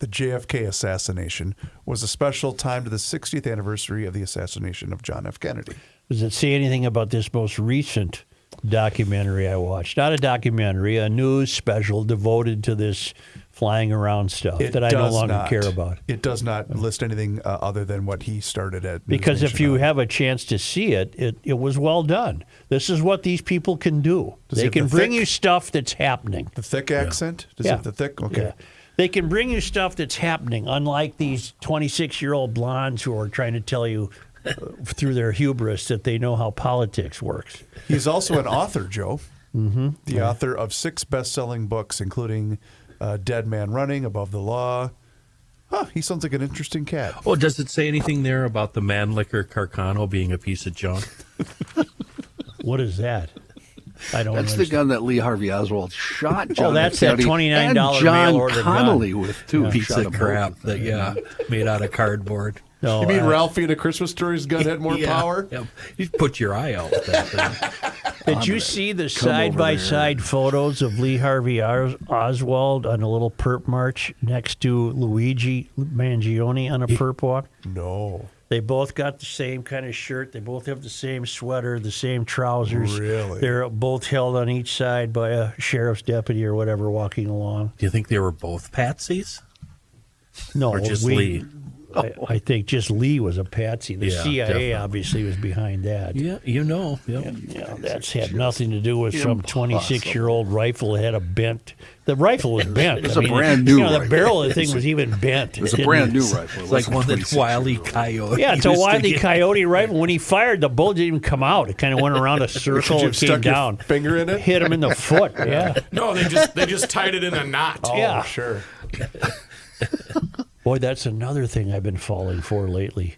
the JFK assassination, was a special time to the 60th anniversary of the assassination of John F. Kennedy. Does it say anything about this most recent documentary I watched? Not a documentary, a news special devoted to this flying around stuff that I no longer care about. It does not list anything other than what he started at. Because if you have a chance to see it, it was well done. This is what these people can do. They can bring you stuff that's happening. The thick accent? Does it have the thick? Okay. Yeah. They can bring you stuff that's happening, unlike these 26-year-old blondes who are trying to tell you through their hubris that they know how politics works. He's also an author, Joe. Mm-hmm. The author of 6 best-selling books, including Dead Man Running, Above the Law. Huh, he sounds like an interesting cat. Oh, does it say anything there about the Mannlicher Carcano being a piece of junk? What is that? I don't That's understand. the gun that Lee Harvey Oswald shot John Oh, that's that Kennedy $29 and mail John order Connolly gun. with, too. Piece Shot of them crap both. that, made out of cardboard. No, You mean Ralphie in A Christmas Story's gun had more power? Yeah. You put your eye out with that thing. Did you see the side-by-side photos of Lee Harvey Oswald on a little perp march next to Luigi Mangione on a perp walk? No. They both got the same kind of shirt. They both have the same sweater, the same trousers. Really? They're both held on each side by a sheriff's deputy or whatever walking along. Do you think they were both patsies? No, Or just Lee? I think just Lee was a patsy. The Yeah, CIA definitely. obviously was behind that. Yeah, you know. Yep. Yeah, that's had nothing to do with some 26-year-old rifle that had a bent. The rifle was bent. It's a brand new The rifle. barrel of the thing was even bent. It was a brand new rifle. It's like one that Wile E. Coyote. Yeah, it's a used to Wile E. get. Coyote rifle. When he fired, the bullet didn't even come out. It kind of went around a circle Did you and came stuck your down. finger in it? Hit him in the foot. Yeah. No, they just tied it in a knot. Oh, Yeah. sure. Boy, that's another thing I've been falling for lately.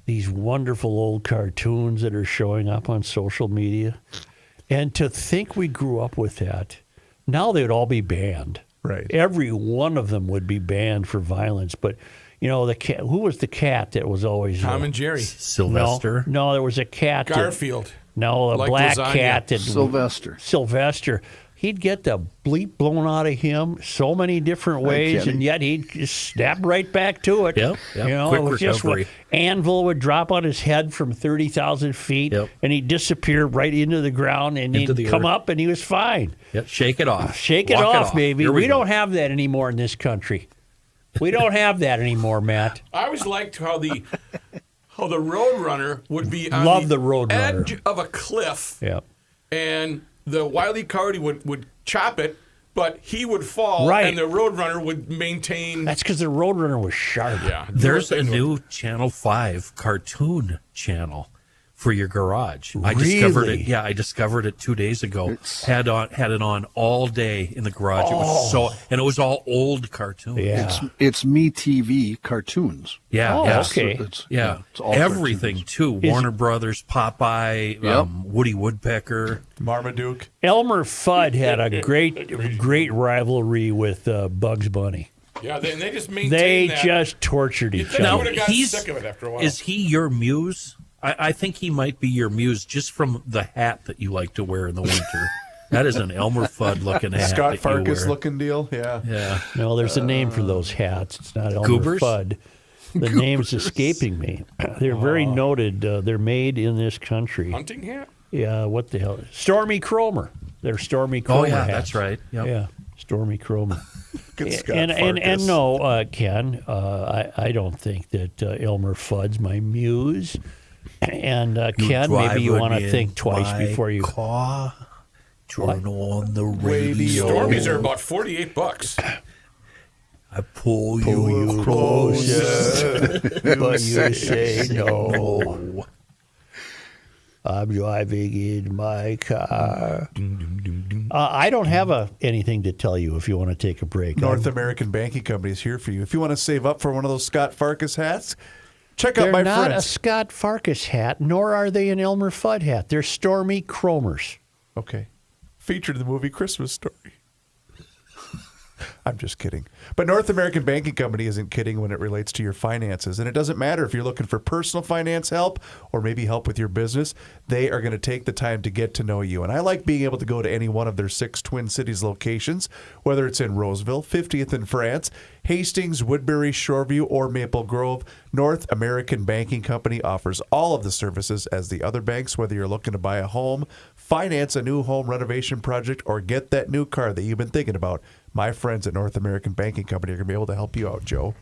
These wonderful old cartoons that are showing up on social media. And to think we grew up with that, now they'd all be banned. Right. Every one of them would be banned for violence. But, the cat, who was the cat that was always... Tom and Jerry. Sylvester. No, there was a cat. Garfield. A Like black lasagna. cat. That, Sylvester. He'd get the bleep blown out of him so many different ways, kidding. and yet he'd just snap right back to it. Yep. Quick Quick recovery. Anvil would drop on his head from 30,000 feet, and he'd disappear right into the ground, and Into he'd the come earth. up, and he was fine. Yep. Shake it off. Shake it Walk off, baby. Here We go. don't have that anymore in this country. We don't have that anymore, Matt. I always liked how the Roadrunner would be on Love the Roadrunner. edge of a cliff, Yep. and the Wile E. Coyote would chop it, but he would fall, Right. and the Roadrunner would maintain. That's because the Roadrunner was sharp. Yeah, There's a new Channel 5 cartoon channel for your garage. I discovered it. Yeah, I discovered it 2 days ago. Had it on all day in the garage. It was and it was all old cartoons. Yeah. It's Me TV cartoons. Yeah, Oh, yeah. okay. It's all Everything cartoons. too. Warner Brothers, Popeye, Yep. Woody Woodpecker. Marmaduke. Elmer Fudd had a great rivalry with Bugs Bunny. Yeah, they just maintained They that. just tortured You'd each think I other. would have gotten sick of it after a while. Is he your muse? I think he might be your muse just from the hat that you like to wear in the winter. That is an Elmer Fudd looking hat. Scott that you Farkas wear. looking deal. Yeah. Yeah. No, there's a name for those hats. It's not Elmer Goobers? Fudd. The name's escaping me. They're very noted. They're made in this country. Hunting hat? Yeah, what the hell? Stormy Cromer. They're Stormy Cromer Oh, yeah, hats. that's right. Yep. Yeah, Stormy Cromer. Good Scott and Farkas. no, Ken, I don't think that Elmer Fudd's my muse. And Ken, maybe you want to think twice before you. Car, turn on the radio. Stormies are about $48. I pull you closer, but you say no. I'm driving in my car. I don't have anything to tell you if you want to take a break. North American Banking Company is here for you. If you want to save up for one of those Scott Farkas hats, check out They're my not friends. a Scott Farkas hat, nor are they an Elmer Fudd hat. They're Stormy Cromers. Okay. Featured in the movie Christmas Story. I'm just kidding. But North American Banking Company isn't kidding when it relates to your finances. And it doesn't matter if you're looking for personal finance help or maybe help with your business. They are going to take the time to get to know you. And I like being able to go to any one of their 6 Twin Cities locations, whether it's in Roseville, 50th in France, Hastings, Woodbury, Shoreview, or Maple Grove. North American Banking Company offers all of the services as the other banks, whether you're looking to buy a home, finance a new home renovation project, or get that new car that you've been thinking about. My friends at North American Banking Company are going to be able to help you out, Joe.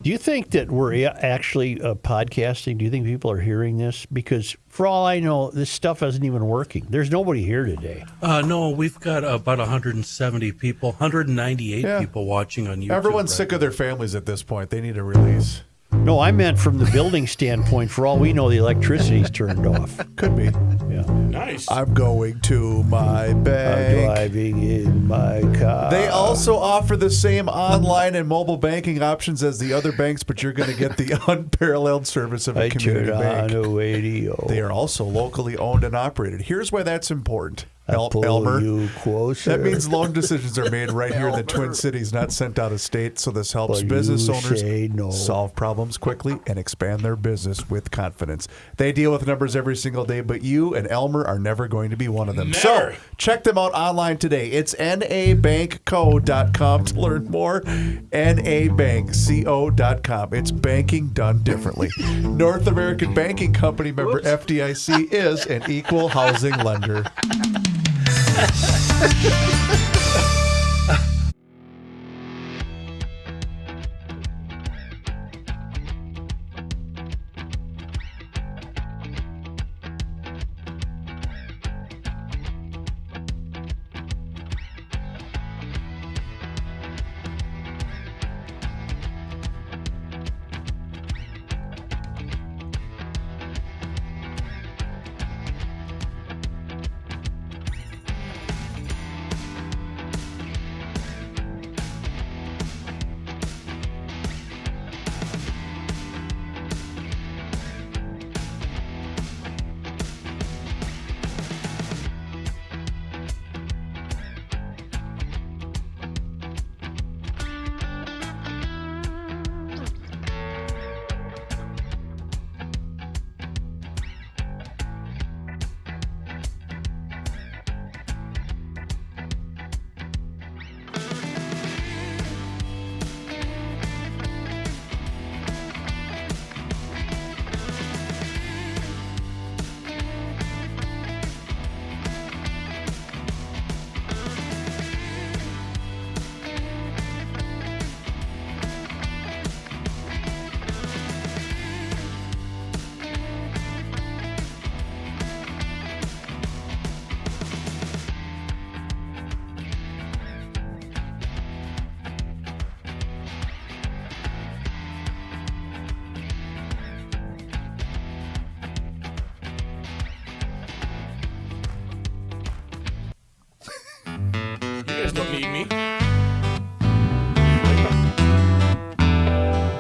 Do you think that we're actually podcasting? Do you think people are hearing this? Because for all I know, this stuff isn't even working. There's nobody here today. No, we've got about 170 people, 198 people watching on YouTube. Everyone's sick of their families at this point. They need a release. No, I meant from the building standpoint. For all we know, the electricity's turned off. Could be. Yeah. Nice. I'm going to my bank. I'm driving in my car. They also offer the same online and mobile banking options as the other banks, but you're going to get the unparalleled service of a community bank. Turn on a radio. They are also locally owned and operated. Here's why that's important. Pull Elmer, you closer. that means loan decisions are made right here in the Twin Cities, not sent out of state. So this helps But business you owners say no. solve problems quickly and expand their business with confidence. They deal with numbers every single day, but you and Elmer are never going to be one of them. Never. So check them out online today. It's nabankco.com to learn more. nabankco.com. It's banking done differently. North American Banking Company, member FDIC, is an equal housing lender. You guys don't need me.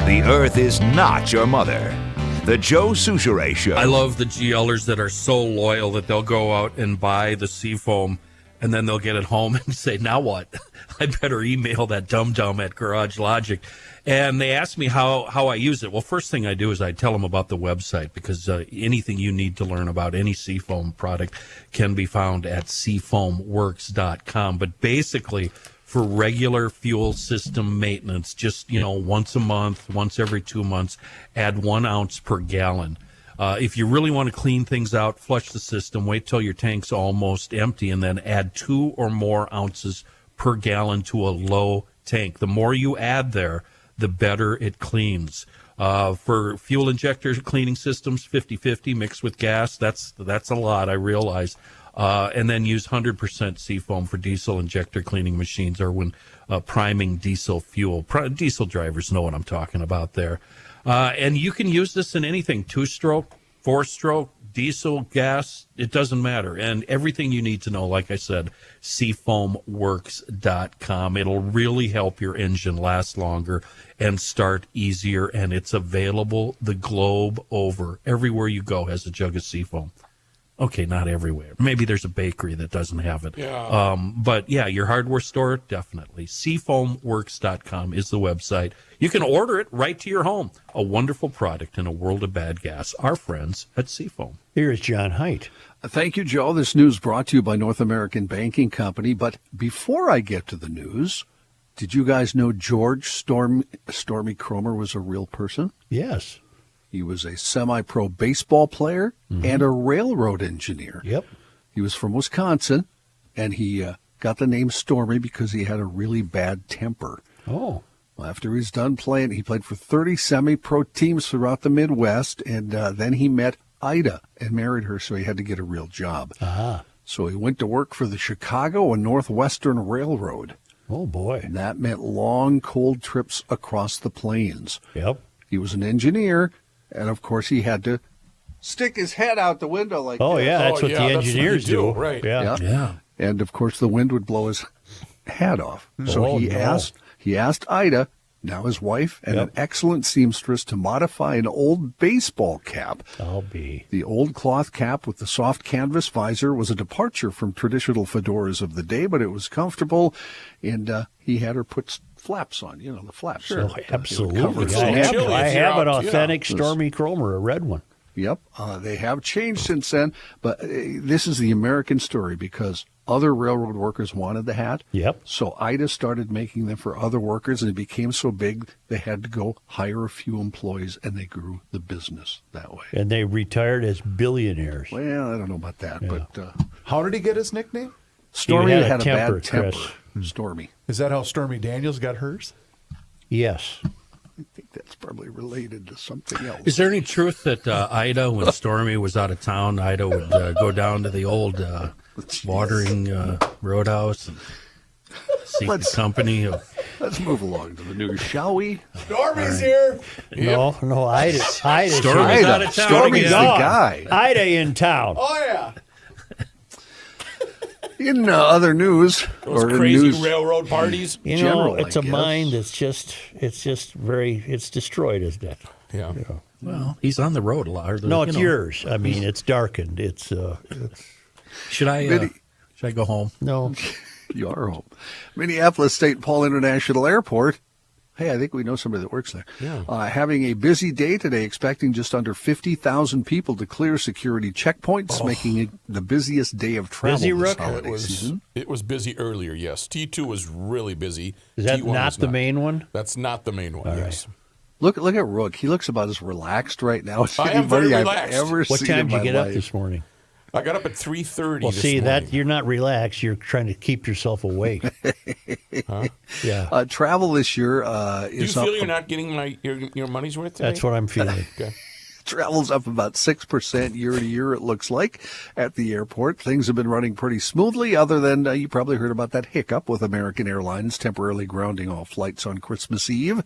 The Earth is not your mother. The Joe Souchere Show. I love the GLers that are so loyal that they'll go out and buy the Seafoam, and then they'll get it home and say, now what? I better email that dum-dum at Garage Logic. And they ask me how I use it. Well, first thing I do is I tell them about the website, because anything you need to learn about any Seafoam product can be found at seafoamworks.com. But basically, for regular fuel system maintenance, just, once a month, once every 2 months, add 1 ounce per gallon. If you really want to clean things out, flush the system, wait till your tank's almost empty, and then add 2 or more ounces per gallon to a low tank. The more you add there, the better it cleans. For fuel injector cleaning systems, 50-50 mixed with gas. That's a lot, I realize. And then use 100% Seafoam for diesel injector cleaning machines or when priming diesel fuel. Diesel drivers know what I'm talking about there. And you can use this in anything, 2-stroke, 4-stroke, diesel, gas, it doesn't matter. And everything you need to know, like I said, seafoamworks.com. It'll really help your engine last longer and start easier. And it's available the globe over. Everywhere you go has a jug of Seafoam. Okay, not everywhere. Maybe there's a bakery that doesn't have it. Yeah. But yeah, your hardware store, definitely. Seafoamworks.com is the website. You can order it right to your home. A wonderful product in a world of bad gas. Our friends at Seafoam. Here is John Haidt. Thank you, Joe. This news brought to you by North American Banking Company. But before I get to the news, did you guys know George Stormy Cromer was a real person? Yes. He was a semi-pro baseball player and a railroad engineer. Yep. He was from Wisconsin, and he got the name Stormy because he had a really bad temper. Oh. Well, after he's done playing, he played for 30 semi-pro teams throughout the Midwest, and then he met Ida and married her, so he had to get a real job. Ah. So he went to work for the Chicago and Northwestern Railroad. Oh, boy. And that meant long, cold trips across the plains. Yep. He was an engineer, and of course he had to stick his head out the window like Oh, this. yeah, that's what the engineers do. Right. Yeah. And of course the wind would blow his hat off. So Oh, he no. asked Ida, now his wife, and an excellent seamstress, to modify an old baseball cap. I'll be. The old cloth cap with the soft canvas visor was a departure from traditional fedoras of the day, but it was comfortable, and he had her put flaps on, the flaps. Sure. So Absolutely. covered I have, chilly I if you're have an out, authentic Stormy Cromer, a red one. Yep, they have changed since then, but this is the American story because other railroad workers wanted the hat. Yep. So Ida started making them for other workers, and it became so big they had to go hire a few employees, and they grew the business that way. And they retired as billionaires. Well, I don't know about that, but How did he get his nickname? Stormy had a had a temper, bad temper. Chris. Stormy. Is that how Stormy Daniels got hers? Yes. I think that's probably related to something else. Is there any truth that Ida, when Stormy was out of town, Ida would go down to the old watering roadhouse and seek the company of... Let's move along to the news, shall we? Stormy's here. No, Ida. Stormy's Ida. out of town. Stormy's again. the guy. Ida in town. Oh, yeah. In other news, Those or in crazy news, railroad parties. You know, General, it's I a guess. mind that's it's destroyed, isn't it? Yeah. Well, he's on the road a lot. No, it's yours. I mean, it's darkened. It's Should I go home? no. you are home. Minneapolis St. Paul International Airport. Hey, I think we know somebody that works there. Yeah. Having a busy day today, expecting just under 50,000 people to clear security checkpoints, making it the busiest day of travel Busy, this Rook? holiday season. It was busy earlier, yes. T2 was really busy. Is that T1 not was the main one? That's not the main one, yes. Look at Rook. He looks about as relaxed right now as I am very anybody I've relaxed. ever What seen time in did you my get life. up this morning? I got up at 3:30 Well, this see, morning. that you're not relaxed. You're trying to keep yourself awake. Huh? Yeah. Travel this year Do you is feel up. you're not getting your money's worth today? That's what I'm feeling. Okay. Travel's up about 6% year to year, it looks like, at the airport. Things have been running pretty smoothly, other than you probably heard about that hiccup with American Airlines temporarily grounding all flights on Christmas Eve.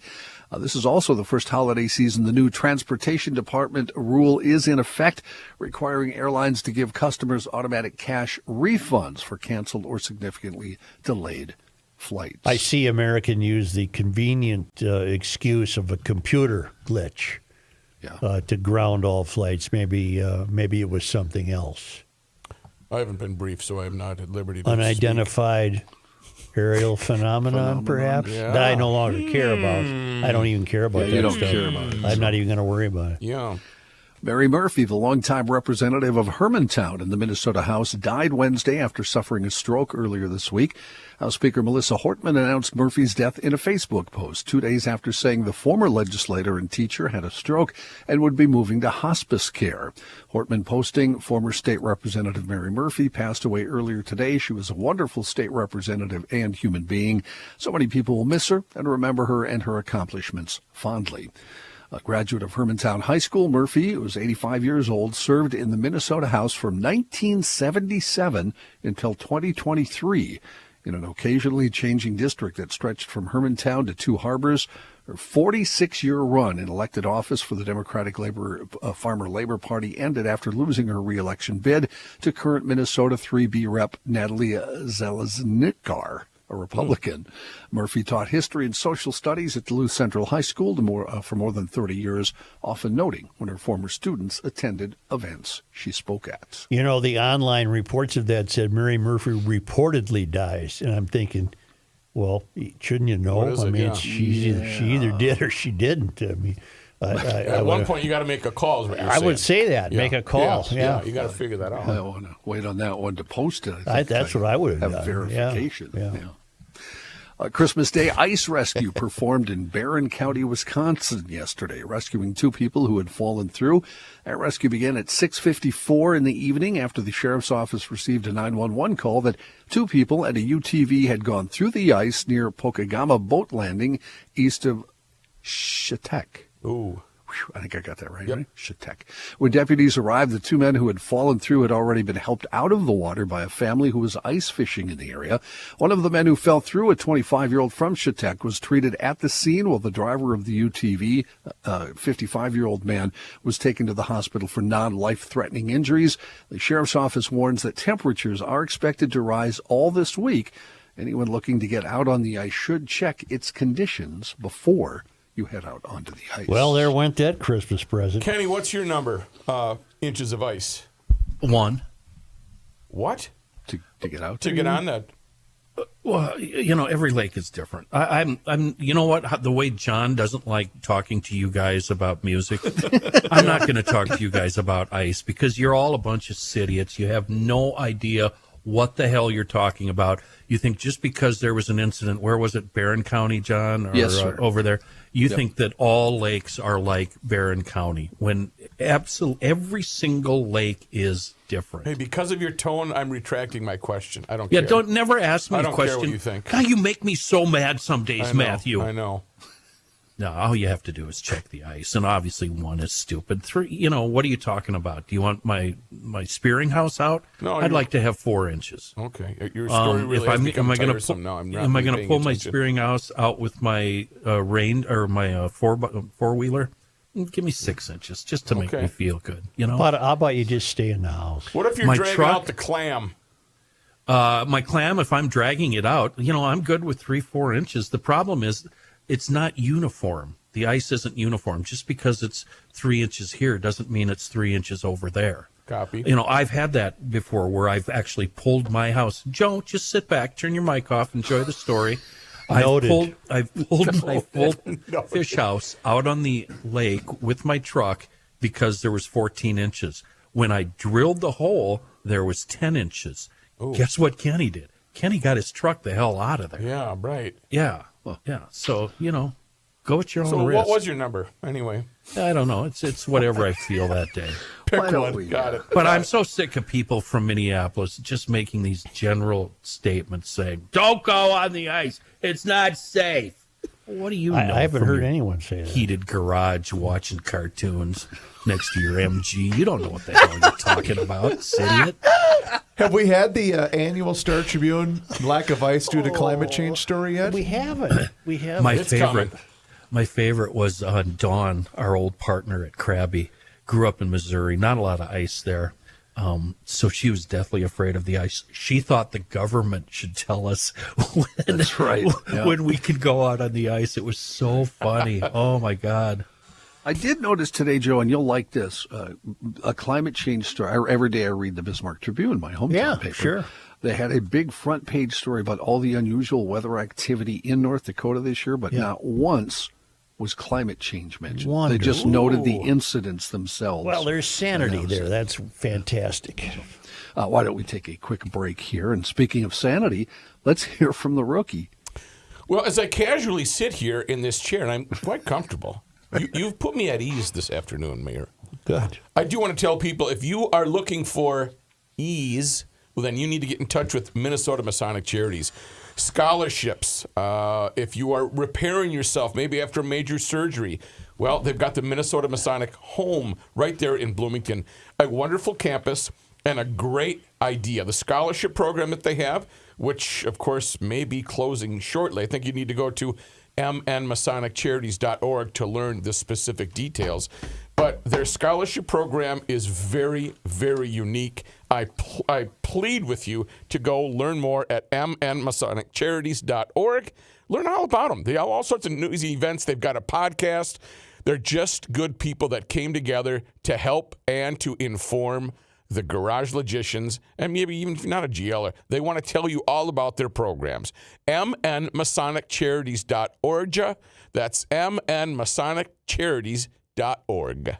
This is also the first holiday season the new Transportation Department rule is in effect, requiring airlines to give customers automatic cash refunds for canceled or significantly delayed flights. I see American use the convenient excuse of a computer glitch to ground all flights. Maybe it was something else. I haven't been briefed, so I am not at liberty to Unidentified aerial phenomenon, perhaps, Yeah. that I no longer care about. I don't even care about that you don't stuff. care about it, I'm not even going to worry about it. Yeah. Mary Murphy, the longtime representative of Hermantown in the Minnesota House, died Wednesday after suffering a stroke earlier this week. House Speaker Melissa Hortman announced Murphy's death in a Facebook post 2 days after saying the former legislator and teacher had a stroke and would be moving to hospice care. Hortman posting, former state representative Mary Murphy passed away earlier today. She was a wonderful state representative and human being. So many people will miss her and remember her and her accomplishments fondly. A graduate of Hermantown High School, Murphy, who was 85 years old, served in the Minnesota House from 1977 until 2023 in an occasionally changing district that stretched from Hermantown to Two Harbors. Her 46-year run in elected office for the Democratic Farmer Labor Party ended after losing her re-election bid to current Minnesota 3B Rep Natalie Zeleznikar, a Republican. Murphy taught history and social studies at Duluth Central High School for more than 30 years, often noting when her former students attended events she spoke at. You know, the online reports of that said Mary Murphy reportedly dies, and I'm thinking, well, shouldn't you know? What is I it? mean, Yeah. she either did or she didn't. I mean, At one point, you got to make a call. Is what you're I saying. would say that. Make a call. Yeah. You got to figure that out. I want to wait on that one to post it. I think That's what I would have done. Verification. Yeah. Christmas Day ice rescue performed in Barron County, Wisconsin yesterday, rescuing two people who had fallen through. That rescue began at 6:54 in the evening after the sheriff's office received a 911 call that two people and a UTV had gone through the ice near Pokegama Boat Landing east of Shetek. Ooh. I think I got that right. Yep. Right? Shetek. When deputies arrived, the two men who had fallen through had already been helped out of the water by a family who was ice fishing in the area. One of the men who fell through, a 25-year-old from Shetek, was treated at the scene, while the driver of the UTV, a 55-year-old man, was taken to the hospital for non-life-threatening injuries. The sheriff's office warns that temperatures are expected to rise all this week. Anyone looking to get out on the ice should check its conditions before you head out onto the ice. Well, there went that Christmas present. Kenny, what's your number? Inches of ice. 1. What? To get out? To get on that? Well, you know, every lake is different. I'm. You know what? The way John doesn't like talking to you guys about music, I'm not going to talk to you guys about ice because you're all a bunch of idiots. You have no idea what the hell you're talking about. You think just because there was an incident, where was it, Barron County, John? Or, yes, sir. Over there. You think that all lakes are like Barron County, when every single lake is different. Hey, because of your tone, I'm retracting my question. I don't care. Yeah, don't never ask me I a don't question. care what you think. God, you make me so mad some days, I know, Matthew. I know. No, all you have to do is check the ice, and obviously 1 is stupid. 3, you know, what are you talking about? Do you want my spearing house out? No, I'd like to have 4 inches. Okay, your story really has become tiresome now. I'm not am I going to paying pull my attention. spearing house out with my my four-wheeler? Give me 6 inches just to make me feel good. You know, How about you just stay in the house? What if you're My dragging truck- out the clam? my clam, if I'm dragging it out, you know, I'm good with 3-4 inches. The problem is it's not uniform. The ice isn't uniform. Just because it's 3 inches here doesn't mean it's 3 inches over there. Copy. You know, I've had that before where I've actually pulled my house. Joe, just sit back, turn your mic off, enjoy the story. Noted. I've pulled my full fish house out on the lake with my truck because there was 14 inches. When I drilled the hole, there was 10 inches. Ooh. Guess what Kenny did? Kenny got his truck the hell out of there. Yeah, right. Yeah. Yeah. So, you know, go at your own So risk. what was your number anyway? I don't know. It's whatever I feel that day. Pick Why don't one. we, Got it. But I'm so sick of people from Minneapolis just making these general statements saying, don't go on the ice. It's not safe. What do you know? I haven't from heard your anyone say that. heated garage watching cartoons next to your MG. You don't know what the hell you're talking about, idiot. Have we had the annual Star Tribune lack of ice due to climate change story yet? We haven't. We haven't. My It's favorite, coming. my favorite was Dawn, our old partner at Krabby. Grew up in Missouri, not a lot of ice there. So she was deathly afraid of the ice. She thought the government should tell us That's right. Yeah. when we could go out on the ice. It was so funny. Oh, my God. I did notice today, Joe, and you'll like this, a climate change story. Every day I read the Bismarck Tribune, my hometown paper. Sure. They had a big front page story about all the unusual weather activity in North Dakota this year, but not once was climate change mentioned. They just noted the incidents themselves. Well, there's sanity there. That's fantastic. Why don't we take a quick break here? And speaking of sanity, let's hear from the rookie. Well, as I casually sit here in this chair, and I'm quite comfortable, you've put me at ease this afternoon, Mayor. Good. I do want to tell people, if you are looking for ease, well, then you need to get in touch with Minnesota Masonic Charities. Scholarships, if you are repairing yourself, maybe after a major surgery, Well, they've got the Minnesota Masonic Home right there in Bloomington. A wonderful campus and a great idea. The scholarship program that they have, which, of course, may be closing shortly. I think you need to go to mnmasoniccharities.org to learn the specific details. But their scholarship program is very, very unique. I plead with you to go learn more at mnmasoniccharities.org. Learn all about them. They have all sorts of news events. They've got a podcast. They're just good people that came together to help and to inform the garage logicians, and maybe even if you're not a GLer, they want to tell you all about their programs. mnmasoniccharities.org. That's mnmasoniccharities.org.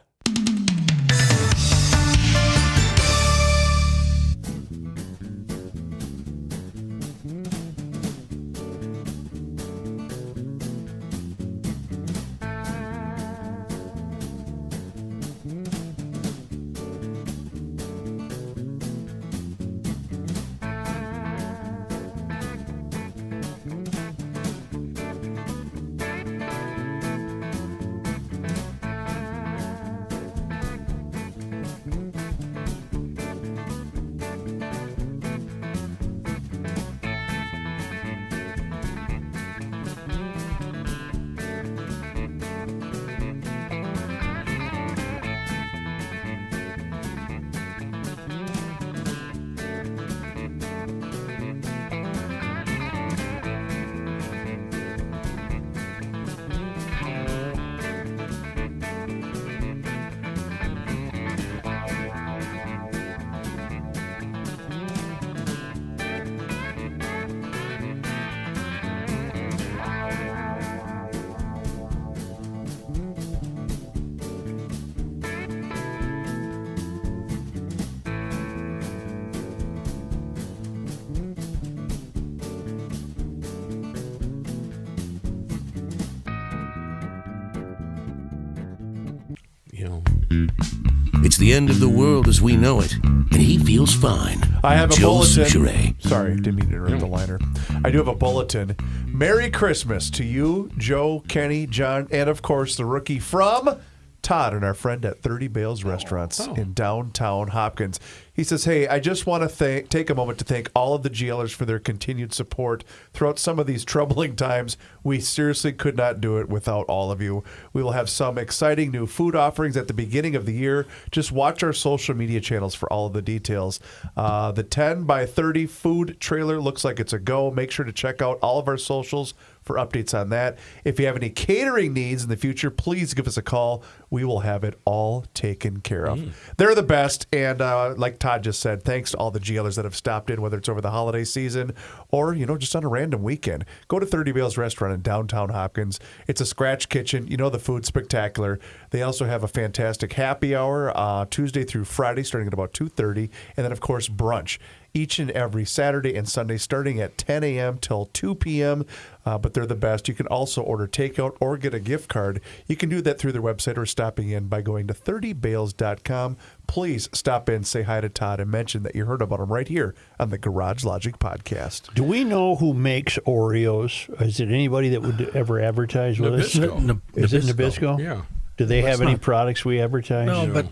It's the end of the world as we know it, and he feels fine. I have a Joe bulletin. Souchere. Sorry, didn't mean to interrupt the liner. I do have a bulletin. Merry Christmas to you, Joe, Kenny, John, and of course the rookie from Todd and our friend at 30 Bales Restaurants in downtown Hopkins. He says, hey, I just want to take a moment to thank all of the GLers for their continued support throughout some of these troubling times. We seriously could not do it without all of you. We will have some exciting new food offerings at the beginning of the year. Just watch our social media channels for all of the details. The 10 by 30 food trailer looks like it's a go. Make sure to check out all of our socials for updates on that. If you have any catering needs in the future, please give us a call. We will have it all taken care of. They're the best, and like Todd just said, thanks to all the GLers that have stopped in, whether it's over the holiday season or, just on a random weekend. Go to 30 Bales Restaurant in downtown Hopkins. It's a scratch kitchen. The food's spectacular. They also have a fantastic happy hour Tuesday through Friday starting at about 2:30, and then, of course, brunch each and every Saturday and Sunday starting at 10 a.m. till 2 p.m., but they're the best. You can also order takeout or get a gift card. You can do that through their website or stopping in by going to 30bales.com. Please stop in, say hi to Todd, and mention that you heard about him right here on the Garage Logic podcast. Do we know who makes Oreos? Is it anybody that would ever advertise with us? Is it Nabisco? Yeah. Do they have any products we advertise? No, but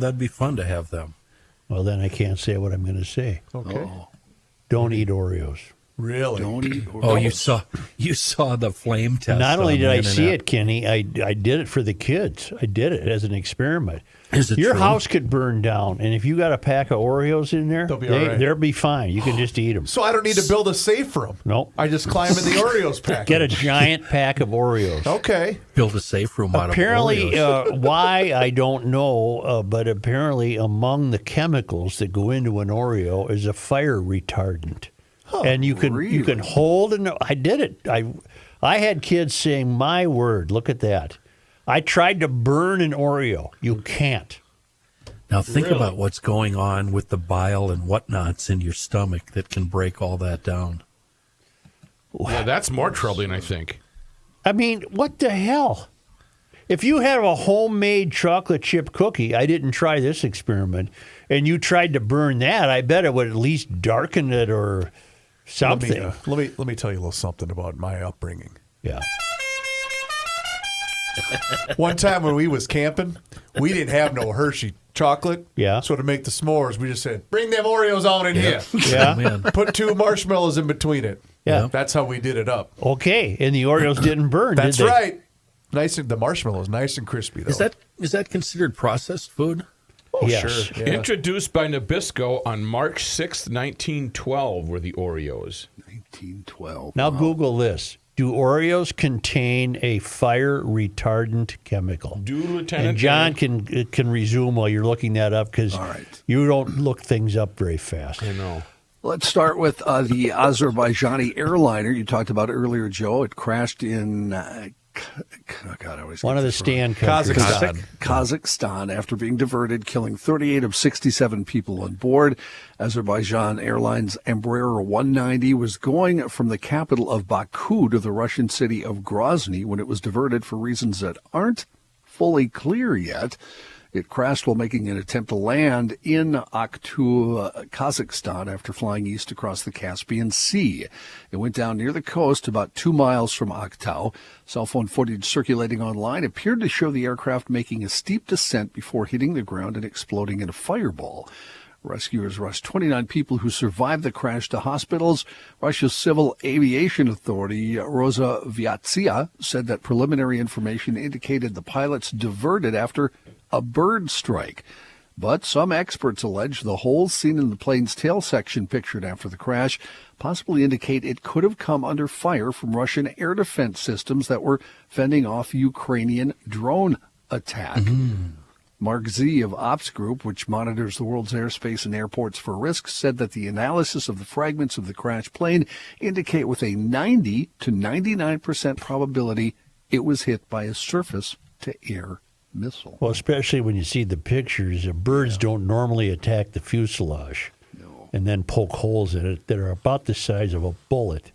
that'd be fun to have them. Well, then I can't say what I'm going to say. Okay. Don't eat Oreos. Really? Don't eat Oreos. Oh, you saw the flame test. Not only on did the I see internet. it, Kenny, I did it for the kids. I did it as an experiment. Is it Your true? house could burn down, and if you got a pack of Oreos in there, They'll be all right. they'll be fine. You can just eat them. So I don't need to build a safe for them. Nope. I just climb in the Oreos pack. Get a giant pack of Oreos. Okay. Build a safe room out Apparently, of Oreos. why, I don't know, but apparently among the chemicals that go into an Oreo is a fire retardant. And you can hold I did it. I had kids saying, my word, look at that. I tried to burn an Oreo. You can't. Now think about what's going on with the bile and whatnots in your stomach that can break all that down. Yeah, that's more troubling, I think. I mean, what the hell? If you have a homemade chocolate chip cookie, I didn't try this experiment, and you tried to burn that, I bet it would at least darken it or something. Let me tell you a little something about my upbringing. Yeah. One time when we was camping, we didn't have no Hershey chocolate. Yeah. So to make the s'mores, we just said, bring them Oreos on in here. Yeah. Man. Put 2 marshmallows in between it. Yeah. That's how we did it up. Okay, and the Oreos didn't burn, That's did they? right. Nice and the marshmallows nice and crispy though. Is that considered processed food? Oh, Yes. sure. Yeah. Introduced by Nabisco on March 6th, 1912 were the Oreos. 1912. Now Wow. Google this. Do Oreos contain a fire retardant chemical? Do Lieutenant And John can resume while you're looking that up because right. you don't look things up very fast. I know. Let's start with the Azerbaijani airliner you talked about earlier, Joe. It crashed in One of the stand countries. Kazakhstan after being diverted, killing 38 of 67 people on board. Azerbaijan Airlines Embraer 190 was going from the capital of Baku to the Russian city of Grozny when it was diverted for reasons that aren't fully clear yet. It crashed while making an attempt to land in Aktu, Kazakhstan, after flying east across the Caspian Sea. It went down near the coast, about 2 miles from Aktau. Cell phone footage circulating online appeared to show the aircraft making a steep descent before hitting the ground and exploding in a fireball. Rescuers rushed 29 people who survived the crash to hospitals. Russia's Civil Aviation Authority, Rosaviatsia, said that preliminary information indicated the pilots diverted after a bird strike. But some experts allege the holes seen in the plane's tail section pictured after the crash possibly indicate it could have come under fire from Russian air defense systems that were fending off Ukrainian drone attack. Mark Z of Ops Group, which monitors the world's airspace and airports for risks, said that the analysis of the fragments of the crashed plane indicate with a 90 to 99% probability it was hit by a surface-to-air missile. Well, especially when you see the pictures, birds don't normally attack the fuselage and then poke holes in it that are about the size of a bullet.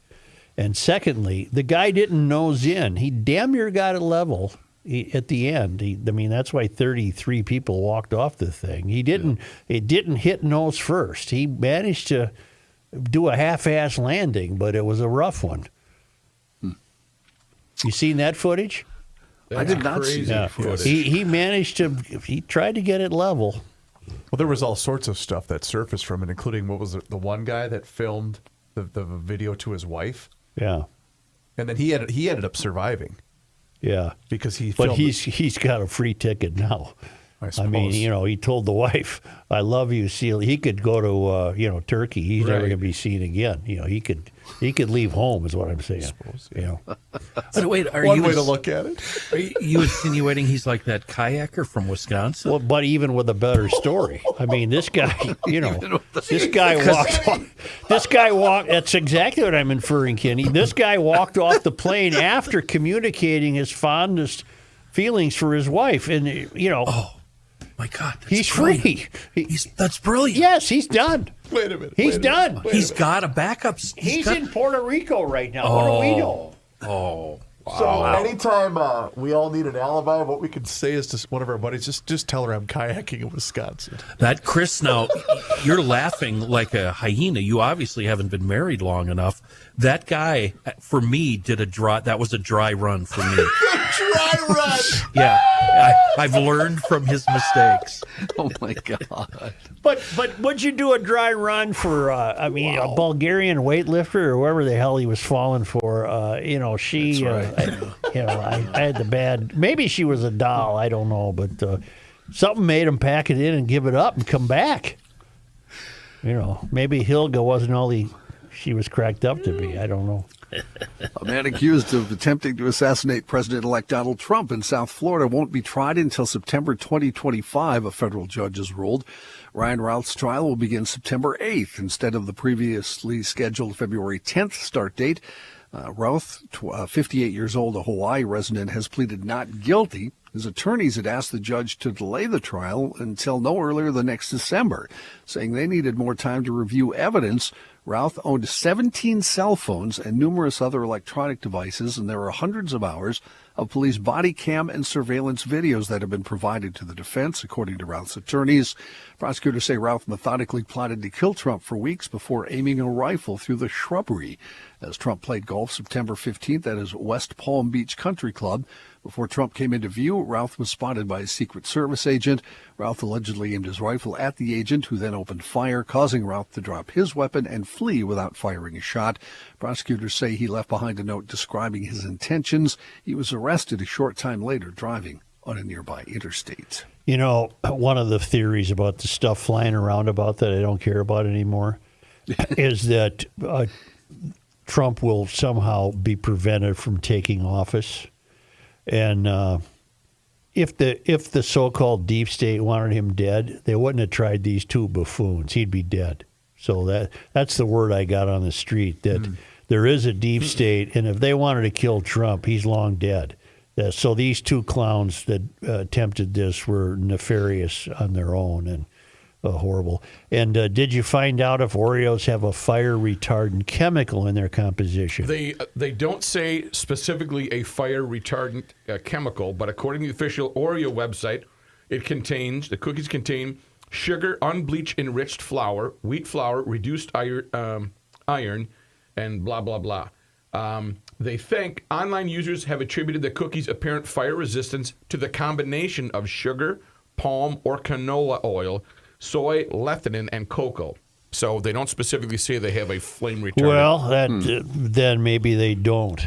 And secondly, the guy didn't nose in. He damn near got it level. At the end, that's why 33 people walked off the thing. It didn't hit nose first. He managed to do a half-ass landing, but it was a rough one. You seen that footage? I did not see that footage. He managed to. He tried to get it level. Well, there was all sorts of stuff that surfaced from it, including what was it, the one guy that filmed the video to his wife. Yeah, and then he ended up surviving. Yeah, because he. But he's got a free ticket now. I mean, he told the wife, "I love you, Seal." He could go to Turkey. He's never going to be seen again. He could leave home, is what I'm saying. But wait, one way to look at it. Are you insinuating he's like that kayaker from Wisconsin? Well, but even with a better story. I mean, this guy, this guy walked. That's exactly what I'm inferring, Kenny. This guy walked off the plane after communicating his fondest feelings for his wife, and Oh, my God, he's free. That's brilliant. Yes, he's done. Wait a minute. He's done. He's got a backup. He's in Puerto Rico right now. What do we know? Oh. Wow. So anytime we all need an alibi, what we can say is to one of our buddies, just tell her I'm kayaking in Wisconsin. That, Chris, now, you're laughing like a hyena. You obviously haven't been married long enough. That guy, for me, that was a dry run for me. Dry run! Yeah, I've learned from his mistakes. Oh, my God. But would you do a dry run for, a Bulgarian weightlifter or whoever the hell he was falling for? She, That's right. I had the bad, maybe she was a doll, I don't know, but something made him pack it in and give it up and come back. Maybe Hilga wasn't all she was cracked up to be. I don't know. A man accused of attempting to assassinate President-elect Donald Trump in South Florida won't be tried until September 2025, a federal judge has ruled. Ryan Routh's trial will begin September 8th instead of the previously scheduled February 10th start date. Routh, 58 years old, a Hawaii resident, has pleaded not guilty. His attorneys had asked the judge to delay the trial until no earlier than next December, saying they needed more time to review evidence. Routh owned 17 cell phones and numerous other electronic devices, and there are hundreds of hours of police body cam and surveillance videos that have been provided to the defense, according to Routh's attorneys. Prosecutors say Routh methodically plotted to kill Trump for weeks before aiming a rifle through the shrubbery as Trump played golf September 15th at his West Palm Beach Country Club. Before Trump came into view, Routh was spotted by a Secret Service agent. Routh allegedly aimed his rifle at the agent, who then opened fire, causing Routh to drop his weapon and flee without firing a shot. Prosecutors say he left behind a note describing his intentions. He was arrested a short time later driving on a nearby interstate. You know, one of the theories about the stuff flying around about that I don't care about anymore is that Trump will somehow be prevented from taking office. And if the so-called deep state wanted him dead, they wouldn't have tried these two buffoons. He'd be dead. So that's the word I got on the street, that there is a deep state, and if they wanted to kill Trump, he's long dead. So these two clowns that attempted this were nefarious on their own and horrible. And did you find out if Oreos have a fire retardant chemical in their composition? They don't say specifically a fire retardant chemical, but according to the official Oreo website, the cookies contain sugar, unbleached enriched flour, wheat flour, reduced iron, and blah, blah, blah. They think online users have attributed the cookies' apparent fire resistance to the combination of sugar, palm or canola oil, soy, lecithin, and cocoa. So they don't specifically say they have a flame retardant. Well, then maybe they don't.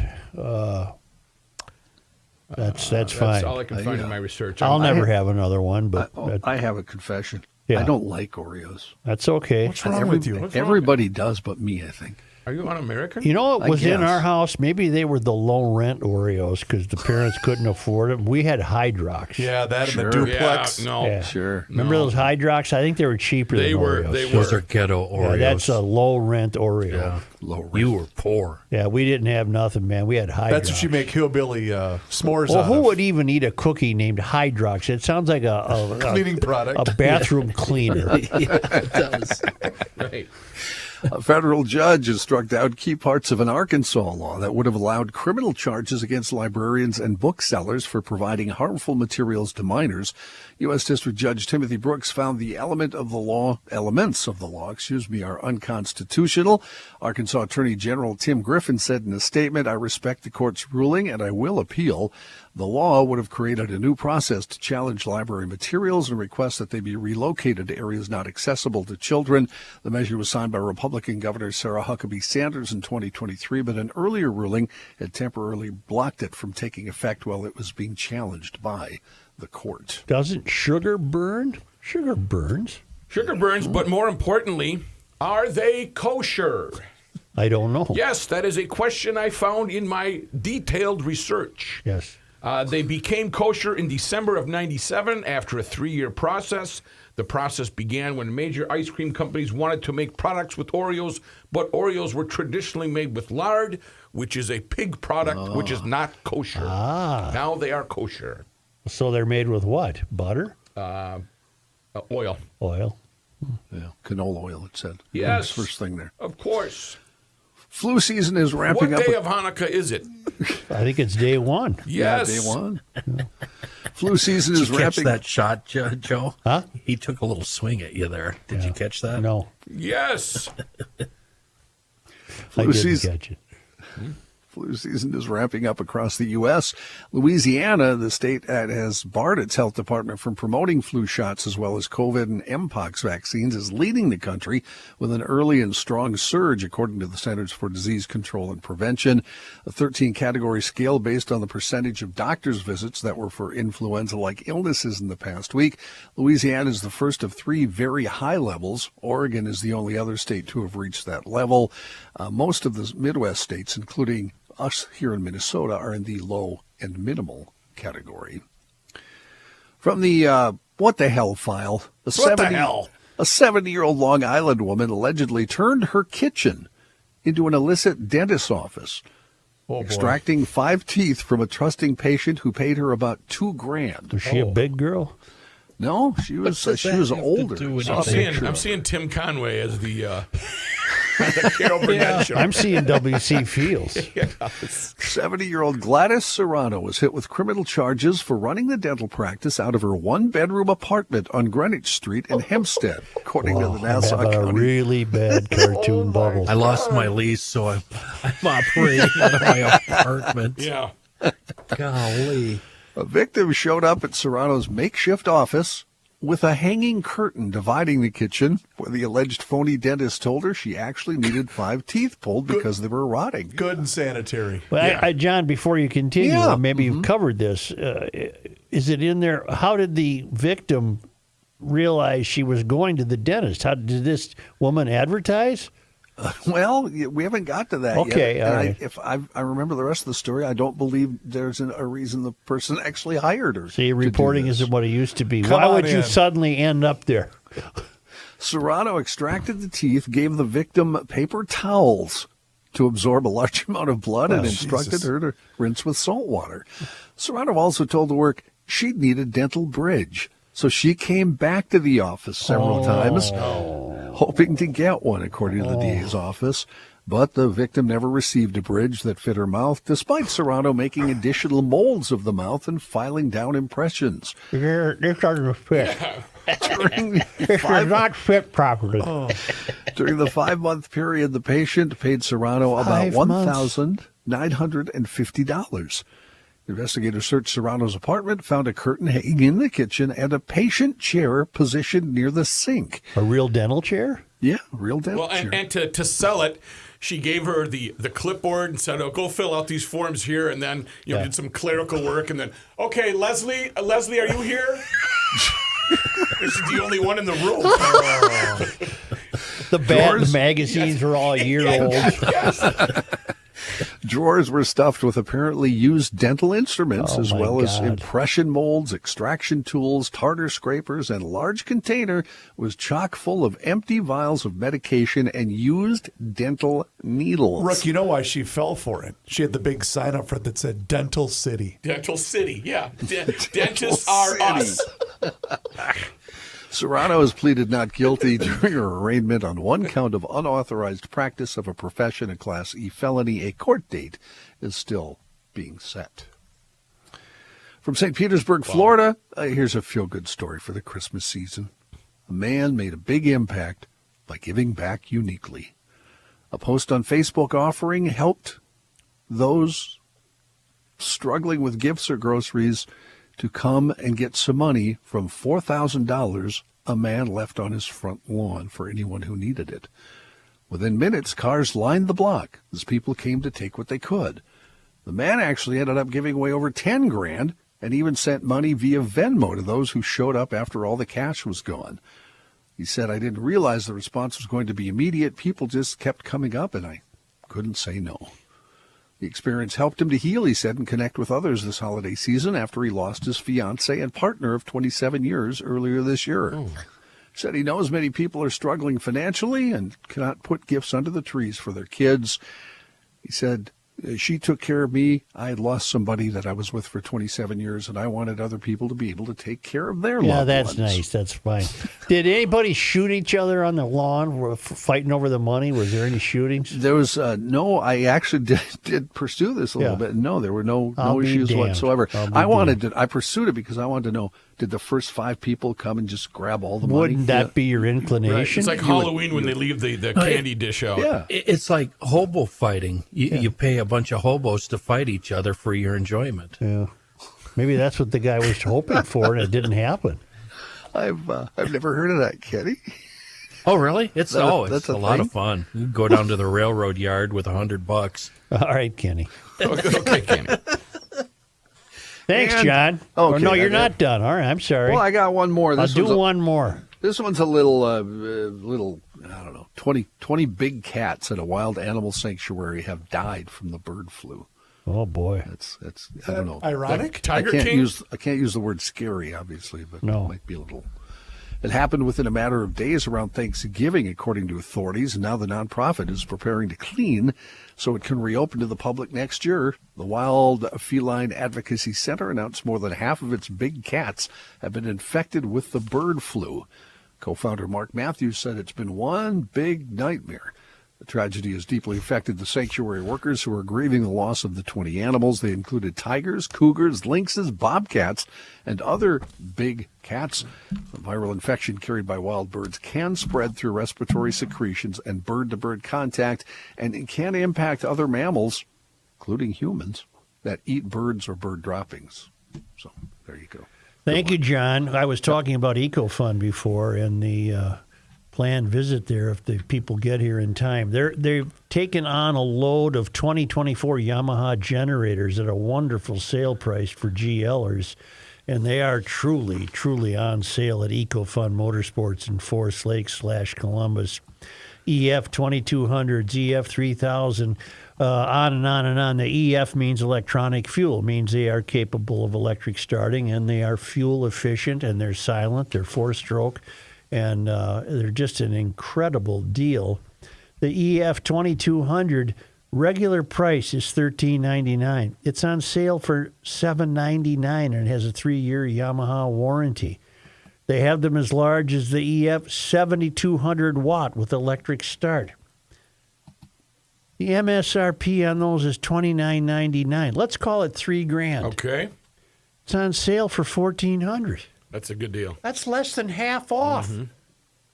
That's fine. That's all I can find in my research. I'll never have another one, but I have a confession. Yeah. I don't like Oreos. That's okay. What's wrong with you? Everybody does, but me, I think. Are you un-American? You know, it was in guess. our house. Maybe they were the low rent Oreos because the parents couldn't afford them. We had Hydrox. Yeah, that Sure. and the duplex. Yeah, no. Yeah. Sure. Remember those Hydrox? I think they were cheaper than Oreos. Those are ghetto Oreos. Yeah, that's a low rent Oreo. Yeah. Low rent. You were poor. Yeah, we didn't have nothing, man. We had Hydrox. That's what you make hillbilly s'mores Well, out who of. would even eat a cookie named Hydrox? It sounds like a Cleaning product. a bathroom cleaner. Yeah, it does. Right. A federal judge has struck down key parts of an Arkansas law that would have allowed criminal charges against librarians and booksellers for providing harmful materials to minors. U.S. District Judge Timothy Brooks found the elements of the law, are unconstitutional. Arkansas Attorney General Tim Griffin said in a statement, "I respect the court's ruling and I will appeal. The law would have created a new process to challenge library materials and request that they be relocated to areas not accessible to children. The measure was signed by Republican Governor Sarah Huckabee Sanders in 2023, but an earlier ruling had temporarily blocked it from taking effect while it was being challenged by the court." Doesn't sugar burn? Sugar burns. Sugar burns, but more importantly, are they kosher? I don't know. Yes, that is a question I found in my detailed research. Yes. They became kosher in December of '97 after a 3-year process. The process began when major ice cream companies wanted to make products with Oreos, but Oreos were traditionally made with lard, which is a pig product, which is not kosher. Now they are kosher. So they're made with what? Butter? Oil. Oil. Yeah, canola oil, it said. Yes. First thing there. Of course. Flu season is ramping What up. day of Hanukkah is it? I think it's day one. Yes. Yeah, day one. Flu season Did is you catch ramping. that shot, Joe? Huh? He took a little swing at you there. Did you catch that? No. Yes. I Flu didn't season. catch it. Flu season is ramping up across the U.S. Louisiana, the state that has barred its health department from promoting flu shots as well as COVID and Mpox vaccines, is leading the country with an early and strong surge, according to the Centers for Disease Control and Prevention. A 13-category scale based on the percentage of doctor's visits that were for influenza-like illnesses in the past week. Louisiana is the first of 3 very high levels. Oregon is the only other state to have reached that level. Most of the Midwest states, including us here in Minnesota, are in the low and minimal category. From the what the hell file, a 70-year-old Long Island woman allegedly turned her kitchen into an illicit dentist's office, extracting 5 teeth from a trusting patient who paid her about $2,000. Was she a big girl? No, she was older. I'm seeing Tim Conway as the the Carol Burnett show. I'm seeing W.C. Fields. 70-year-old Gladys Serrano was hit with criminal charges for running the dental practice out of her one-bedroom apartment on Greenwich Street in Hempstead, according to the Nassau I'm having a County. really bad cartoon bubble. I lost my lease, so I'm operating out of my apartment. Yeah. Golly. A victim showed up at Serrano's makeshift office with a hanging curtain dividing the kitchen, where the alleged phony dentist told her she actually needed 5 teeth pulled because they were rotting. Good and sanitary. Well, John, before you continue, Yeah. maybe you've covered this. Is it in there? How did the victim realize she was going to the dentist? How did this woman advertise? Well, we haven't got to that Okay, yet. all And right. if I remember the rest of the story, I don't believe there's a reason the person actually hired her. See, to do reporting this. isn't what it used to be. Come Why on would you in. suddenly end up there? Serrano extracted the teeth, gave the victim paper towels to absorb a large amount of blood, and instructed Jesus. her to rinse with salt water. Serrano also told the work she'd need a dental bridge. So she came back to the office several times, hoping to get one, according to the DA's office. But the victim never received a bridge that fit her mouth, despite Serrano making additional molds of the mouth and filing down impressions. This doesn't fit. During the This does not fit properly. During the 5-month period, the patient paid Serrano about 5 months. $1,950. Investigators searched Serrano's apartment, found a curtain hanging in the kitchen, and a patient chair positioned near the sink. A real dental chair? Yeah, real dental Well, chair. and to sell it, she gave her the clipboard and said, "Oh, go fill out these forms here," and then did some clerical work, and then, "Okay, Leslie, are you here?" This is the only one in the room. The bad magazines are all a year old. Yes. Drawers were stuffed with apparently used dental instruments, Oh, as my well as God. impression molds, extraction tools, tartar scrapers, and a large container was chock full of empty vials of medication and used dental needles. Rook, you know why she fell for it? She had the big sign up front that said Dental City. Dental City, yeah. Dentists are us. Serrano has pleaded not guilty during her arraignment on one count of unauthorized practice of a profession, a Class E felony. A court date is still being set. From St. Petersburg, Florida, here's a feel-good story for the Christmas season. A man made a big impact by giving back uniquely. A post on Facebook offering helped those struggling with gifts or groceries to come and get some money from $4,000 a man left on his front lawn for anyone who needed it. Within minutes, cars lined the block as people came to take what they could. The man actually ended up giving away over $10,000 and even sent money via Venmo to those who showed up after all the cash was gone. He said, "I didn't realize the response was going to be immediate. People just kept coming up, and I couldn't say no." The experience helped him to heal, he said, and connect with others this holiday season after he lost his fiancée and partner of 27 years earlier this year. Said he knows many people are struggling financially and cannot put gifts under the trees for their kids. He said, "She took care of me. I had lost somebody that I was with for 27 years, and I wanted other people to be able to take care of their loved Yeah, that's ones." nice. That's fine. Did anybody shoot each other on the lawn? Were fighting over the money? Was there any shootings? There was no. I actually did pursue this a little bit. No, there were no I'll be issues damned. whatsoever. I'll be I pursued it because I wanted to know: did the first 5 people come and just grab all the money? Wouldn't that be your inclination? It's like Halloween when they leave the candy dish out. Yeah. It's like hobo fighting. You pay a bunch of hobos to fight each other for your enjoyment. Yeah. Maybe that's what the guy was hoping for, and it didn't happen. I've never heard of that, Kenny. Oh, really? It's That's a a lot thing? of fun. You go down to the railroad yard with $100. All right, Kenny. Okay, Kenny. Thanks, And- Okay, John. Oh, no, you're I got- not done. All right, I'm sorry. Well, I got one more. I'll do one more. This one's a little, I don't know, 20 big cats at a wild animal sanctuary have died from the bird flu. Oh boy, That's I don't know. Ironic? Tiger I King? can't use the word scary, obviously, but No. it might be a little. It happened within a matter of days around Thanksgiving, according to authorities, and now the nonprofit is preparing to clean so it can reopen to the public next year. The Wild Feline Advocacy Center announced more than half of its big cats have been infected with the bird flu. Co-founder Mark Matthews said it's been one big nightmare. The tragedy has deeply affected the sanctuary workers who are grieving the loss of the 20 animals. They included tigers, cougars, lynxes, bobcats, and other big cats. The viral infection carried by wild birds can spread through respiratory secretions and bird-to-bird contact, and it can impact other mammals, including humans, that eat birds or bird droppings. So there you go. Thank you, John. I was talking about EcoFund before and the planned visit there if the people get here in time. They've taken on a load of 2024 Yamaha generators at a wonderful sale price for GLers, and they are truly, truly on sale at EcoFund Motorsports in Forest Lake / Columbus. EF 2200s, EF 3000, on and on and on. The EF means electronic fuel, means they are capable of electric starting, and they are fuel efficient, and they're silent, they're four-stroke, and they're just an incredible deal. The EF 2200 regular price is $13.99. It's on sale for $7.99, and it has a 3-year Yamaha warranty. They have them as large as the EF 7200 watt with electric start. The MSRP on those is $29.99. Let's call it $3,000. Okay. It's on sale for $1,400. That's a good deal. That's less than half off. Mm-hmm.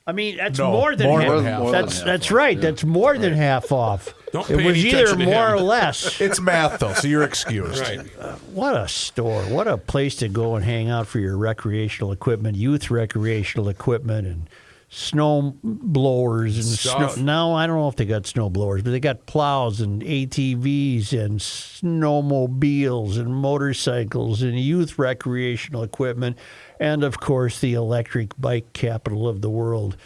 I mean, that's No, more than more half. than half. That's right. Yeah. That's more than half off. Don't it pay was any either attention to more him. or less. It's math, though, so you're excused. Right. What a store. What a place to go and hang out for your recreational equipment, youth recreational equipment, and snow blowers. And Stuff. Now, I don't know if they got snow blowers, but they got plows and ATVs and snowmobiles and motorcycles and youth recreational equipment. And, of course, the electric bike capital of the world.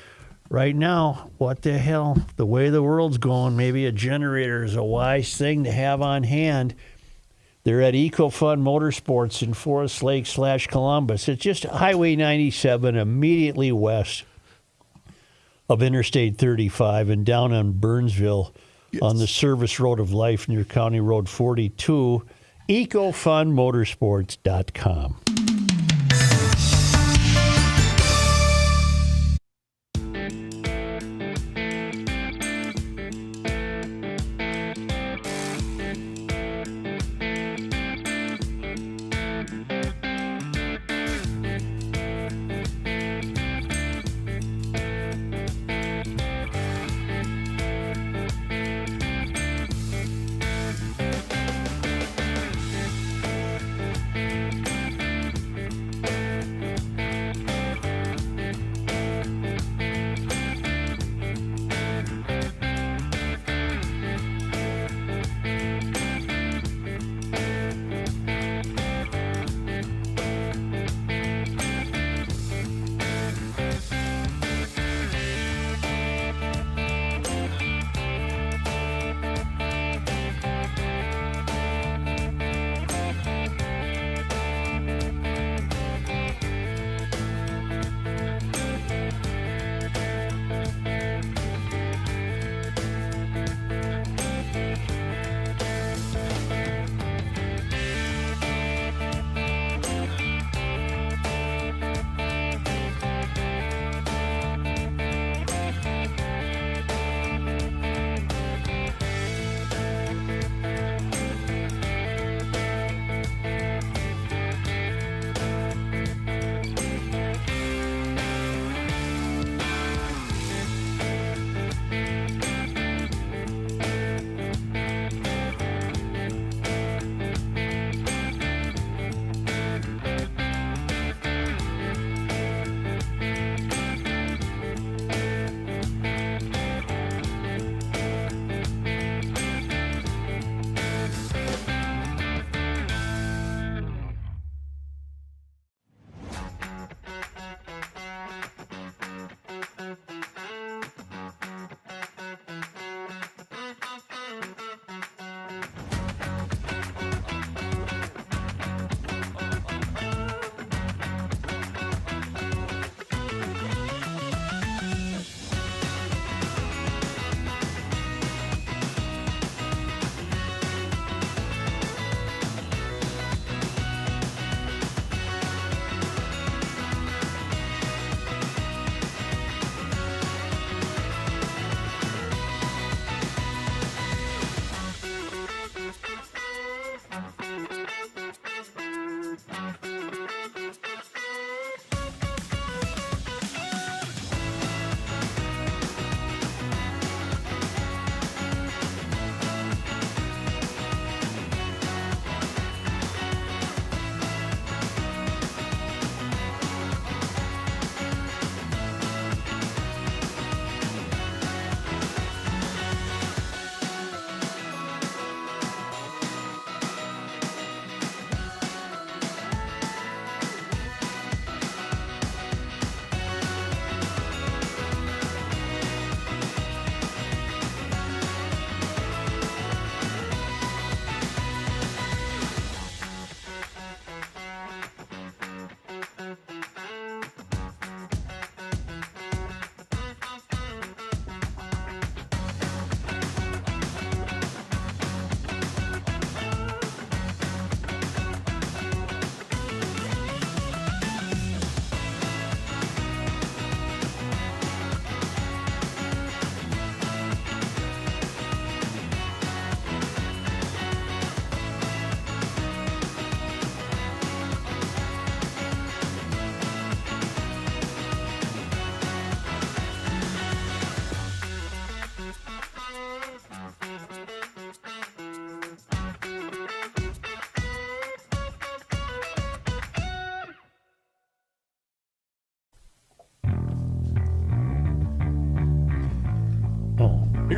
Right now, what the hell? The way the world's going, maybe a generator is a wise thing to have on hand. They're at EcoFund Motorsports in Forest Lake / Columbus. It's just Highway 97, immediately west of Interstate 35 and down on Burnsville on the Service Road of Life near County Road 42. EcoFundMotorsports.com.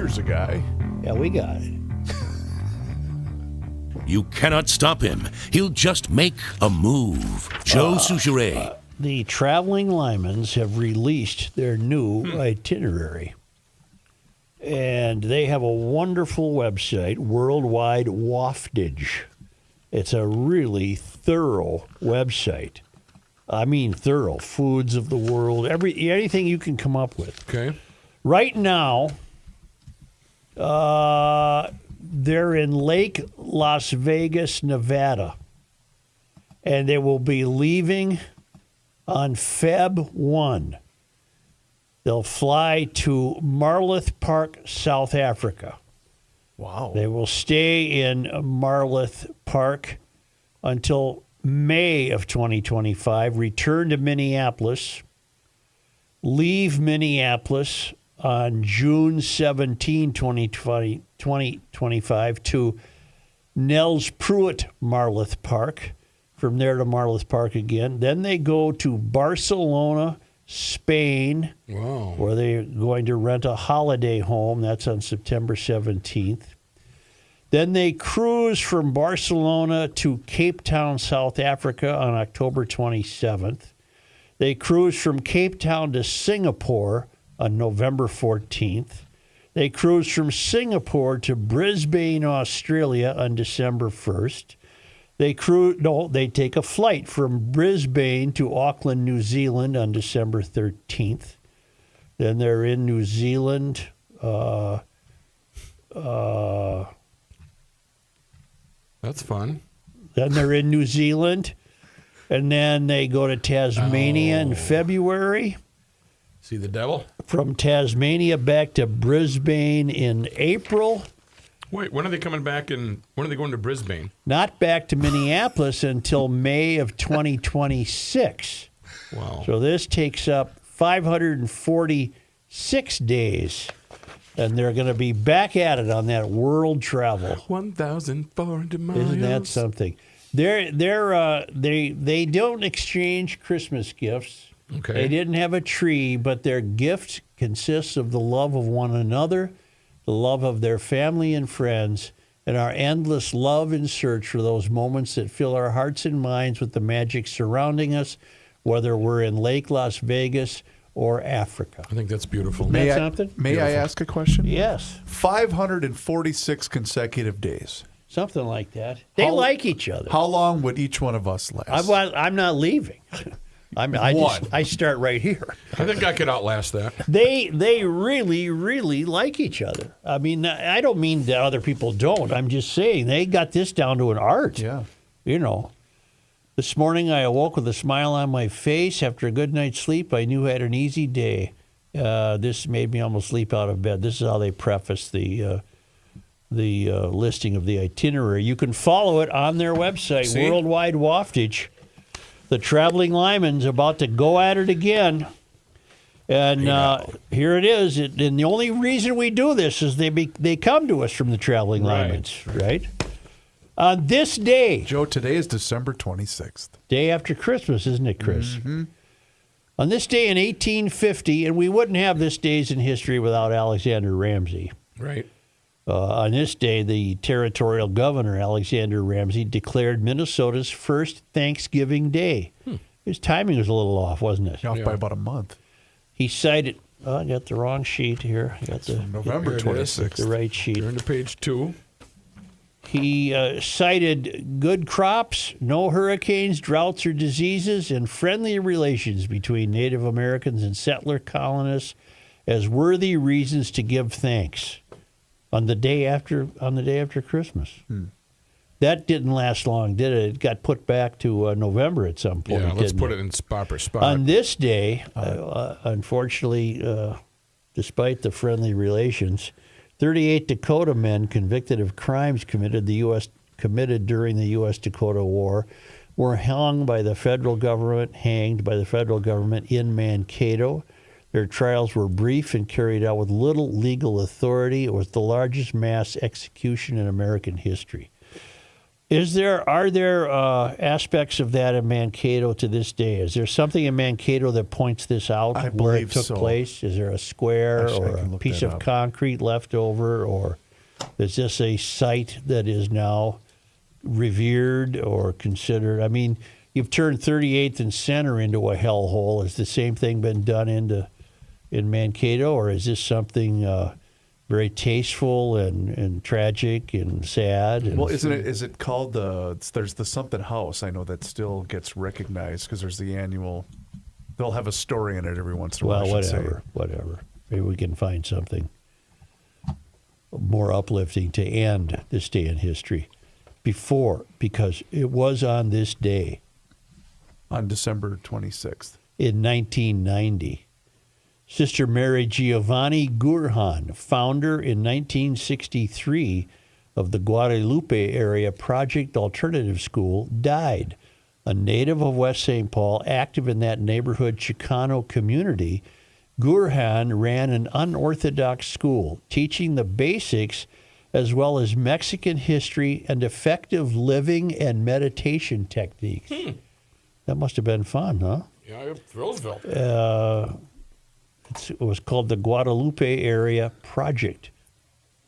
Here's a guy. Yeah, we got it. You cannot stop him. He'll just make a move. Joe Souchere. The traveling Lymans have released their new itinerary. And they have a wonderful website, Worldwide Waftage. It's a really thorough website. I mean thorough. Foods of the world, anything you can come up with. Okay. Right now, they're in Lake Las Vegas, Nevada. And they will be leaving on Feb 1. They'll fly to Marloth Park, South Africa. Wow. They will stay in Marloth Park until May of 2025, return to Minneapolis, leave Minneapolis on June 17, 2025 to Nels Pruitt Marloth Park. From there to Marloth Park again. Then they go to Barcelona, Spain, Wow. where they're going to rent a holiday home. That's on September 17th. Then they cruise from Barcelona to Cape Town, South Africa on October 27th. They cruise from Cape Town to Singapore on November 14th. They cruise from Singapore to Brisbane, Australia on December 1st. They take a flight from Brisbane to Auckland, New Zealand on December 13th. Then they're in New Zealand. That's fun. Then they're in New Zealand. And then they go to Tasmania in February. See the devil? From Tasmania back to Brisbane in April. Wait, when are they coming back and when are they going to Brisbane? Not back to Minneapolis until May of 2026. Wow. So this takes up 546 days. And they're going to be back at it on that world travel. 1,400 miles. Isn't that something? They don't exchange Christmas gifts. Okay. They didn't have a tree, but their gift consists of the love of one another, the love of their family and friends, and our endless love and search for those moments that fill our hearts and minds with the magic surrounding us, whether we're in Lake Las Vegas or Africa. I think that's beautiful. May I Beautiful. ask a question? Yes. 546 consecutive days. Something like that. They like each other. How long would each one of us last? I'm not leaving. I start right here. I think I could outlast that. They really, really like each other. I mean, I don't mean that other people don't. I'm just saying they got this down to an art. Yeah. You know, this morning I awoke with a smile on my face. After a good night's sleep, I knew I had an easy day. This made me almost leap out of bed. This is how they preface the listing of the itinerary. You can follow it on their website, See? Worldwide Waftage. The traveling Lyman's about to go at it again. And here it is. And the only reason we do this is they come to us from the traveling Lyman's, right? On this day. Joe, today is December 26th. Day after Christmas, isn't it, Chris? Mm-hmm. On this day in 1850, and we wouldn't have this days in history without Alexander Ramsey. Right. On this day, the territorial governor, Alexander Ramsey, declared Minnesota's first Thanksgiving Day. His timing was a little off, wasn't it? Off by about a month. He cited, I got the wrong sheet here. I got the November 26th. The right sheet. Turn to page 2. He cited good crops, no hurricanes, droughts, or diseases, and friendly relations between Native Americans and settler colonists as worthy reasons to give thanks. On the day after Christmas. That didn't last long, did it? It got put back to November at some point. Yeah, let's didn't put it? it in spot per spot. On this day, unfortunately, despite the friendly relations, 38 Dakota men convicted of crimes committed during the U.S.-Dakota War were hanged by the federal government in Mankato. Their trials were brief and carried out with little legal authority. It was the largest mass execution in American history. Are there aspects of that in Mankato to this day? Is there something in Mankato that points this out I where it believe took so. place? Is there a square Actually, I or can a look piece that of up. concrete left over, or is this a site that is now revered or considered? I mean, you've turned 38th and Center into a hellhole. Has the same thing been done in Mankato, or is this something very tasteful and tragic and sad? And Well, is it called there's the something house, I know, that still gets recognized because there's the annual, they'll have a story in it every once in a while. Well, I should say. whatever. Maybe we can find something more uplifting to end this day in history because it was on this day On December 26th. in 1990. Sister Mary Giovanni Gurhan, founder in 1963 of the Guadalupe area Project Alternative School, died. A native of West St. Paul, active in that neighborhood Chicano community, Gurhan ran an unorthodox school, teaching the basics as well as Mexican history and effective living and meditation techniques. That must have been fun, huh? Yeah, Thrillsville. It was called the Guadalupe Area Project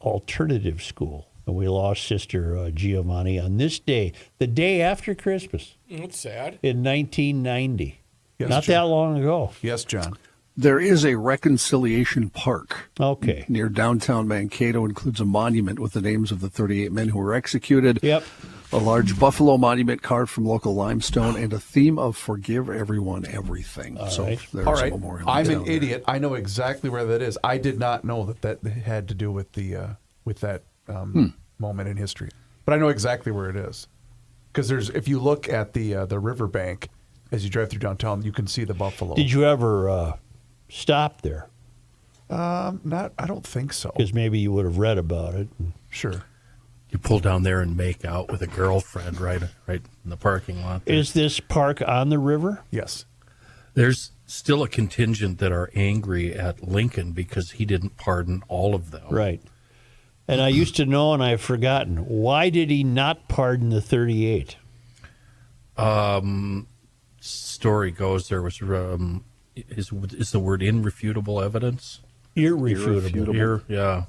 Alternative School. And we lost Sister Giovanni on this day, the day after Christmas, That's sad. in 1990. Yes, Not John. that long ago. Yes, John. There is a reconciliation park Okay. near downtown Mankato. Includes a monument with the names of the 38 men who were executed. Yep. A large buffalo monument carved from local limestone, and a theme of forgive everyone everything. So right. there's All a right. memorial. I'm down an there. idiot. I know exactly where that is. I did not know that had to do with that moment in history. But I know exactly where it is. Because if you look at the riverbank as you drive through downtown, you can see the buffalo. Did you ever stop there? I don't think so. Because maybe you would have read about it. Sure. You pull down there and make out with a girlfriend right in the parking lot there. Is this park on the river? Yes. There's still a contingent that are angry at Lincoln because he didn't pardon all of them. Right. And I used to know, and I've forgotten. Why did he not pardon the 38? Story goes there was is the word irrefutable evidence? Irrefutable. Yeah.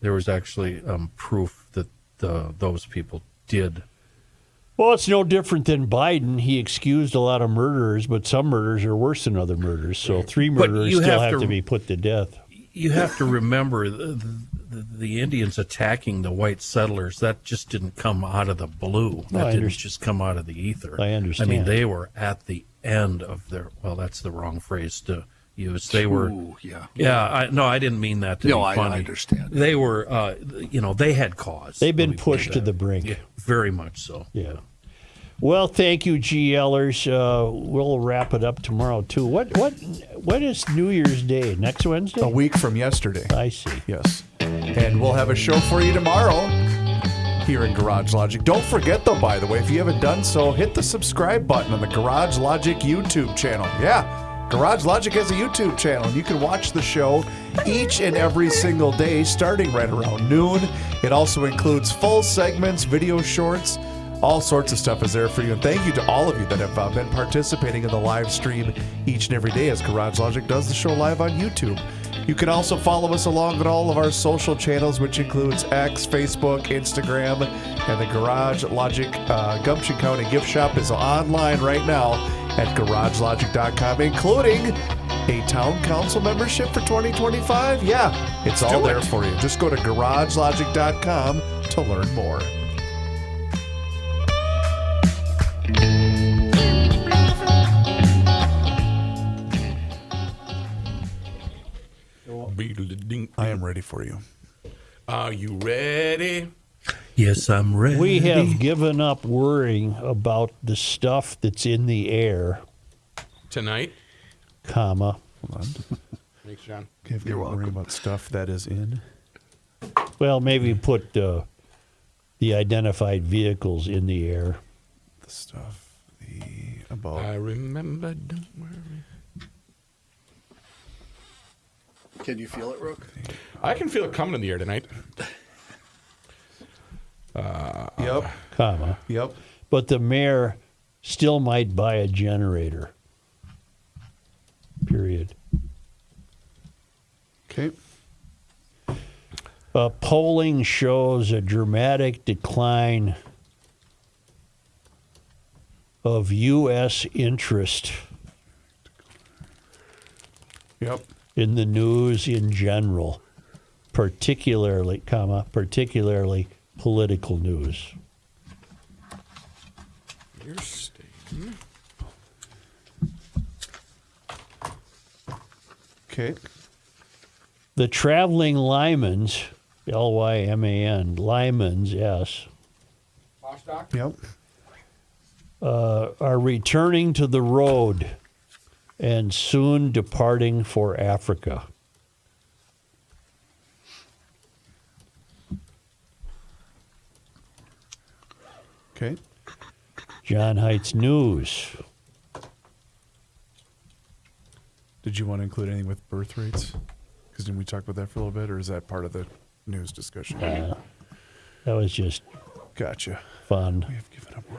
There was actually proof that those people did. Well, it's no different than Biden. He excused a lot of murderers, but some murders are worse than other murders. So 3 But murderers you still have have to- to be put to death. You have to remember the Indians attacking the white settlers. That just didn't come out of the blue. That didn't just come out of the ether. I understand. I mean, they were at the end of their. Well, that's the wrong phrase to use. They were. Ooh, yeah. Yeah. I didn't mean that to No, be I funny. understand. They were. They had cause. They've been Let me put it pushed to that the way. brink. Yeah, very much so. Yeah. Well, thank you, GLers. We'll wrap it up tomorrow too. What is New Year's Day? Next Wednesday? A week from yesterday. I see. Yes. And we'll have a show for you tomorrow here in Garage Logic. Don't forget, though, by the way, if you haven't done so, hit the subscribe button on the Garage Logic YouTube channel. Yeah, Garage Logic has a YouTube channel, and you can watch the show each and every single day, starting right around noon. It also includes full segments, video shorts, all sorts of stuff is there for you. And thank you to all of you that have been participating in the live stream each and every day as Garage Logic does the show live on YouTube. You can also follow us along on all of our social channels, which includes X, Facebook, Instagram, and the Garage Logic Gumption County gift shop is online right now at garagelogic.com, including a town council membership for 2025. Yeah, it's all there for you. Just go to garagelogic.com to learn more. I am ready for you. Are you ready? Yes, I'm ready. We have given up worrying about the stuff that's in the air, Tonight? comma. Hold on. Thanks, John. If you're worrying about stuff that is in. Well, maybe put the identified vehicles in the air. The stuff about. I remember, don't worry. Can you feel it, Rook? I can feel it coming in the air tonight. Yep. comma. Yep. But the mayor still might buy a generator. Period. Okay. Polling shows a dramatic decline of U.S. interest Yep. in the news in general, particularly political news. You're staying. Okay. The traveling Lymans, Lyman, Lymans, yes, Yep. are returning to the road and soon departing for Africa. Okay. John Heights News. Did you want to include anything with birth rates? Because didn't we talk about that for a little bit, or is that part of the news discussion? That was just Gotcha. fun. We have given up.